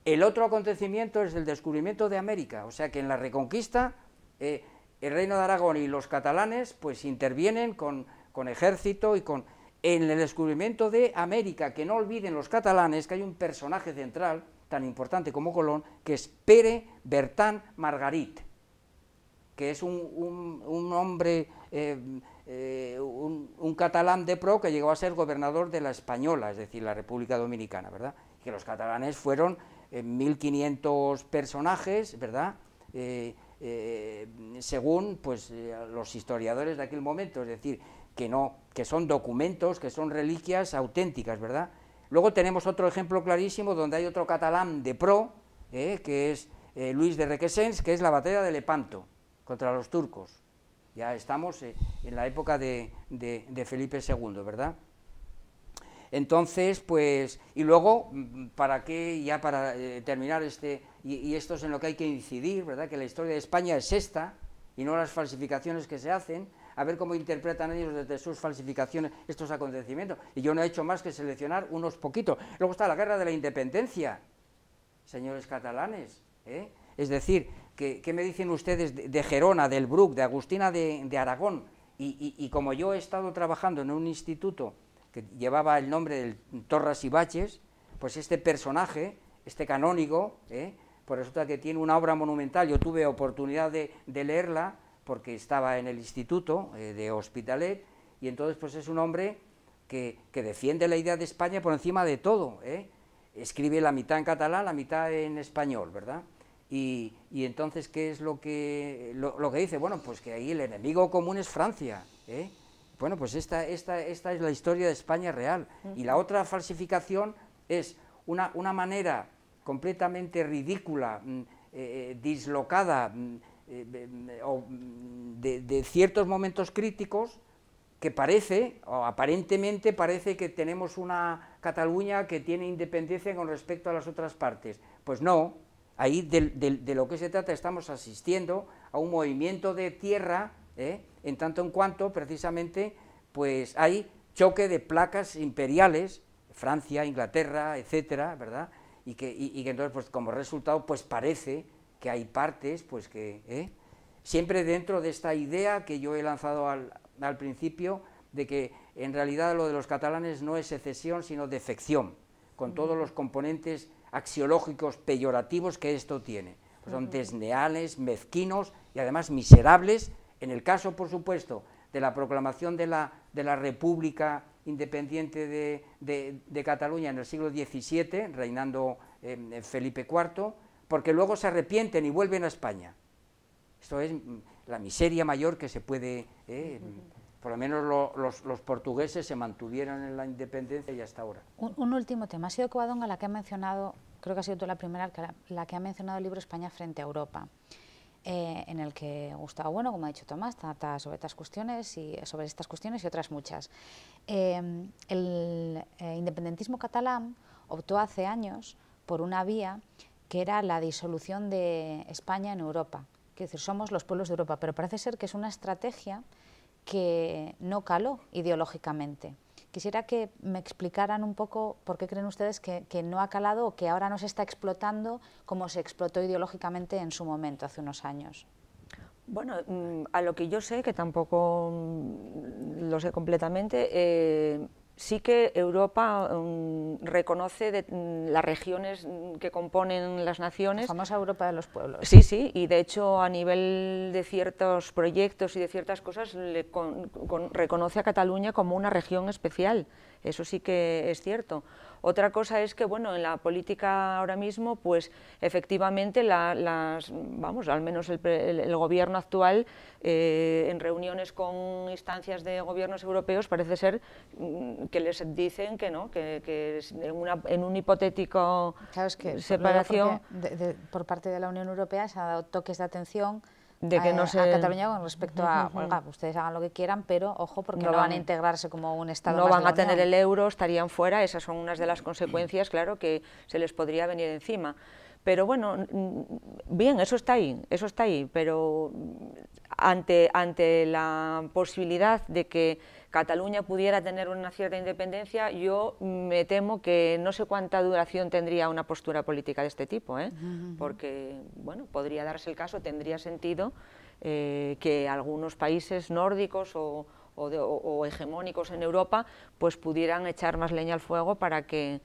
Speaker 4: El otro acontecimiento es el descubrimiento de América, o sea que en la Reconquista el Reino de Aragón y los catalanes pues intervienen con ejército y en el descubrimiento de América, que no olviden los catalanes que hay un personaje central tan importante como Colón, que es Pere Bertran Margarit, que es un hombre, un catalán de pro que llegó a ser gobernador de la Española, es decir, la República Dominicana, ¿verdad? Y que los catalanes fueron 1.500 personajes, ¿verdad? Según pues, los historiadores de aquel momento, es decir, que son documentos, que son reliquias auténticas, ¿verdad? Luego tenemos otro ejemplo clarísimo donde hay otro catalán de pro, que es Luis de Requesens, que es la batalla de Lepanto contra los turcos. Ya estamos en la época de Felipe II, ¿verdad? Entonces, pues, y luego, para terminar y esto es en lo que hay que incidir, ¿verdad? Que la historia de España es esta, y no las falsificaciones que se hacen, a ver cómo interpretan ellos desde sus falsificaciones estos acontecimientos. Y yo no he hecho más que seleccionar unos poquitos. Luego está la Guerra de la Independencia, señores catalanes, Es decir, ¿qué me dicen ustedes de Gerona, del Bruc, de Agustina de Aragón? Y como yo he estado trabajando en un instituto que llevaba el nombre del Torras y Baches, pues este personaje, este canónigo, pues resulta que tiene una obra monumental. Yo tuve oportunidad de leerla, porque estaba en el instituto de Hospitalet, y entonces pues es un hombre que defiende la idea de España por encima de todo, escribe la mitad en catalán, la mitad en español, ¿verdad? Y entonces, ¿qué es lo que dice? Bueno, pues que ahí el enemigo común es Francia, Bueno, pues esta es la historia de España real, y la otra falsificación es una manera completamente ridícula, dislocada, de ciertos momentos críticos, que parece, o aparentemente parece, que tenemos una Cataluña que tiene independencia con respecto a las otras partes. Pues no, Ahí de lo que se trata, estamos asistiendo a un movimiento de tierra, en tanto en cuanto precisamente pues hay choque de placas imperiales, Francia, Inglaterra, etcétera, ¿verdad? Y que entonces pues como resultado pues parece que hay partes pues que siempre dentro de esta idea que yo he lanzado al principio de que en realidad lo de los catalanes no es secesión sino defección, con todos los componentes axiológicos peyorativos que esto tiene. Pues son desleales, mezquinos y además miserables, en el caso, por supuesto, de la proclamación de la República Independiente de Cataluña en el siglo XVII, reinando Felipe IV, porque luego se arrepienten y vuelven a España. Esto es la miseria mayor que se puede... por lo menos los portugueses se mantuvieron en la independencia y hasta ahora.
Speaker 1: Un último tema. Ha sido Covadonga la que ha mencionado, creo que ha sido tú la primera, la que ha mencionado el libro España frente a Europa, en el que Gustavo Bueno, como ha dicho Tomás, trata sobre estas cuestiones y otras muchas. El independentismo catalán optó hace años por una vía que era la disolución de España en Europa. Quiero decir, somos los pueblos de Europa, pero parece ser que es una estrategia que no caló ideológicamente. Quisiera que me explicaran un poco por qué creen ustedes que no ha calado o que ahora no se está explotando como se explotó ideológicamente en su momento, hace unos años.
Speaker 2: Bueno, a lo que yo sé, que tampoco lo sé completamente, sí que Europa reconoce las regiones que componen las naciones.
Speaker 1: La famosa Europa de los pueblos.
Speaker 2: Sí, sí, y de hecho a nivel de ciertos proyectos y de ciertas cosas reconoce a Cataluña como una región especial, eso sí que es cierto. Otra cosa es que, bueno, en la política ahora mismo, pues efectivamente, vamos, al menos el gobierno actual, en reuniones con instancias de gobiernos europeos, parece ser que les dicen que no, que en un hipotético
Speaker 1: claro, es que
Speaker 2: separación...
Speaker 1: por parte de la Unión Europea se ha dado toques de atención
Speaker 2: de que no
Speaker 1: a Cataluña con respecto a, oiga, ustedes hagan lo que quieran, pero ojo, porque no van a integrarse como un Estado
Speaker 2: no
Speaker 1: más
Speaker 2: van
Speaker 1: de la
Speaker 2: a tener
Speaker 1: Unión.
Speaker 2: el euro, estarían fuera, esas son unas de las consecuencias, claro, que se les podría venir encima. Pero bueno, bien, eso está ahí, pero ante la posibilidad de que Cataluña pudiera tener una cierta independencia, yo me temo que no sé cuánta duración tendría una postura política de este tipo, porque, bueno, podría darse el caso, tendría sentido que algunos países nórdicos o hegemónicos en Europa pues pudieran echar más leña al fuego para que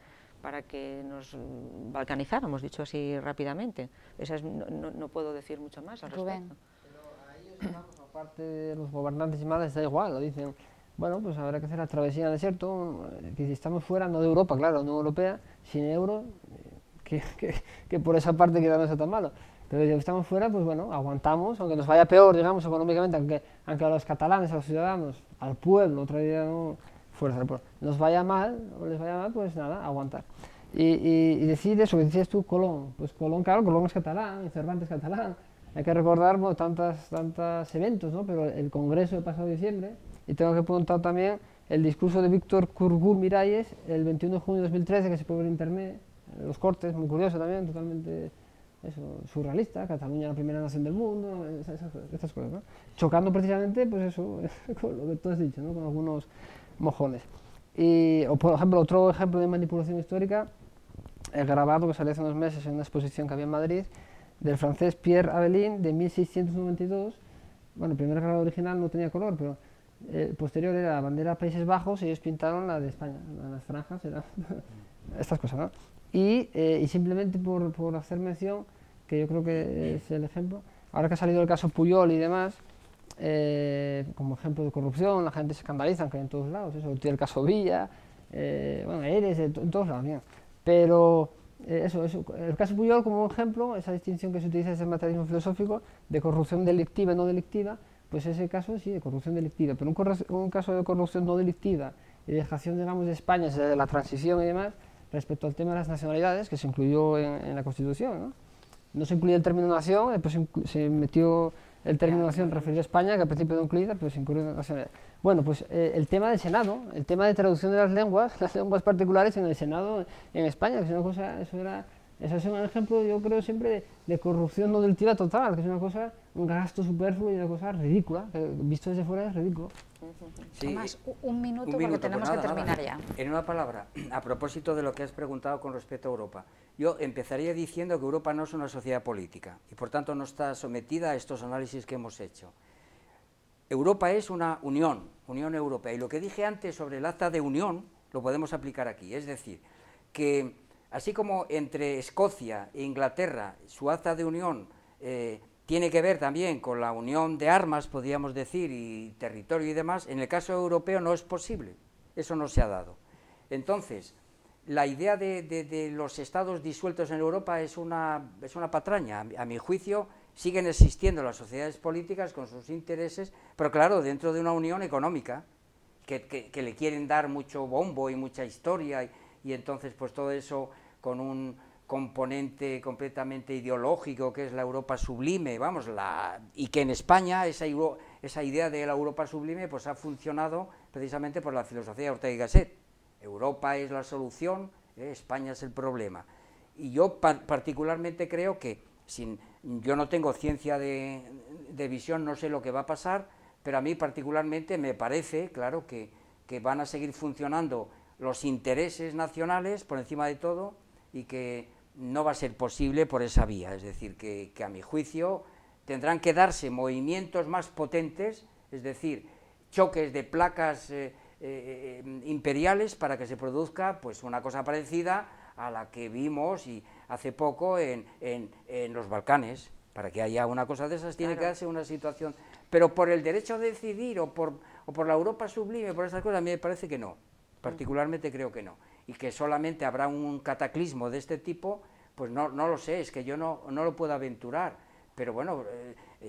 Speaker 2: nos balcanizáramos, dicho así rápidamente. No puedo decir mucho más al respecto.
Speaker 3: Pero a ellos, aparte de los gobernantes y más, les da igual, lo dicen. Bueno, pues habrá que hacer la travesía del desierto, que si estamos fuera, no de Europa, claro, no europea, sin euro, que por esa parte queda no está tan malo. Pero si estamos fuera, pues bueno, aguantamos, aunque nos vaya peor, digamos, económicamente, aunque a los catalanes, a los ciudadanos, al pueblo, otra idea no, fuerza del pueblo, nos vaya mal, o les vaya mal, pues nada, aguantar. Y decir eso que decías tú, Colón, pues Colón, claro, Colón es catalán, y Cervantes es catalán, hay que recordar bueno, tantos eventos, ¿no? Pero el Congreso del pasado diciembre, y tengo que apuntar también el discurso de Víctor Curgul Miralles, el 21 de junio de 2013, que se puede ver en internet, los cortes, muy curioso también, totalmente eso, surrealista, Cataluña la primera nación del mundo, estas cosas, ¿no? Chocando precisamente, pues eso, con lo que tú has dicho, ¿no? Con algunos mojones. O por ejemplo, otro ejemplo de manipulación histórica, el grabado que salió hace unos meses en una exposición que había en Madrid, del francés Pierre Abelin, de 1692. Bueno, el primer grabado original no tenía color, pero el posterior era la bandera de Países Bajos y ellos pintaron la de España, las franjas, eran estas cosas, ¿no? Y simplemente por hacer mención, que yo creo que es el ejemplo, ahora que ha salido el caso Pujol y demás, como ejemplo de corrupción, la gente se escandaliza, que en todos lados, eso, el caso Villa, bueno, Eres, en todos lados, bien. Pero eso, el caso Pujol como ejemplo, esa distinción que se utiliza desde el materialismo filosófico de corrupción delictiva y no delictiva, pues ese caso sí, de corrupción delictiva, pero un caso de corrupción no delictiva y dejación, digamos, de España desde la transición y demás, respecto al tema de las nacionalidades, que se incluyó en la Constitución, ¿no? No se incluía el término nación, después se metió el término nación referido a España, que al principio no incluía, pero se incluyó nacionalidad. Bueno, pues el tema del Senado, el tema de traducción de las lenguas particulares en el Senado en España, que es una cosa, eso era Eso es un ejemplo, yo creo, siempre de corrupción no delictiva total, que es una cosa, un gasto superfluo y una cosa ridícula, que visto desde fuera es ridículo.
Speaker 4: Sí,
Speaker 1: Tomás, un minuto porque tenemos que terminar ya.
Speaker 4: En una palabra, a propósito de lo que has preguntado con respecto a Europa, yo empezaría diciendo que Europa no es una sociedad política y por tanto no está sometida a estos análisis que hemos hecho. Europa es una unión europea, y lo que dije antes sobre el acta de unión lo podemos aplicar aquí, es decir, que así como entre Escocia e Inglaterra su acta de unión tiene que ver también con la unión de armas, podríamos decir, y territorio y demás, en el caso europeo no es posible, eso no se ha dado. Entonces, la idea de los estados disueltos en Europa es una patraña. A mi juicio siguen existiendo las sociedades políticas con sus intereses, pero claro, dentro de una unión económica, que le quieren dar mucho bombo y mucha historia, y entonces pues todo eso con un componente completamente ideológico que es la Europa sublime, vamos, y que en España esa idea de la Europa sublime pues ha funcionado precisamente por la filosofía de Ortega y Gasset. Europa es la solución, España es el problema. Y yo particularmente creo que, yo no tengo ciencia de visión, no sé lo que va a pasar, pero a mí particularmente me parece, claro, que van a seguir funcionando los intereses nacionales por encima de todo y que no va a ser posible por esa vía, es decir, que a mi juicio tendrán que darse movimientos más potentes, es decir, choques de placas imperiales para que se produzca pues una cosa parecida a la que vimos hace poco en los Balcanes. Para que haya una cosa de esas tiene que darse una situación, pero por el derecho a decidir o por la Europa sublime, por esas cosas, a mí me parece que no, particularmente creo que no, y que solamente habrá un cataclismo de este tipo, pues no lo sé, es que yo no lo puedo aventurar, pero bueno,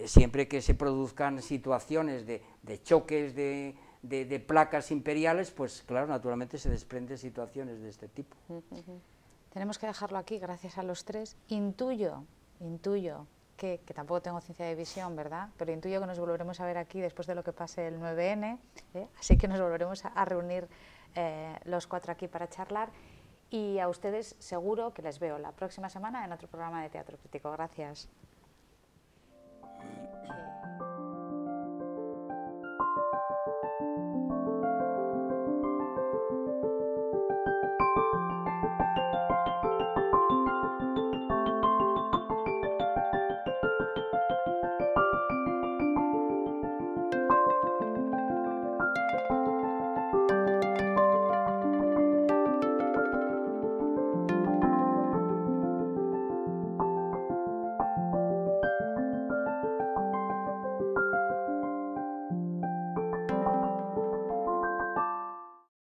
Speaker 4: siempre que se produzcan situaciones de choques de placas imperiales, pues claro, naturalmente se desprenden situaciones de este tipo.
Speaker 1: Tenemos que dejarlo aquí, gracias a los tres. Intuyo que tampoco tengo ciencia de visión, ¿verdad? Pero intuyo que nos volveremos a ver aquí después de lo que pase el 9N, así que nos volveremos a reunir los cuatro aquí para charlar, y a ustedes seguro que les veo la próxima semana en otro programa de Teatro Crítico. Gracias.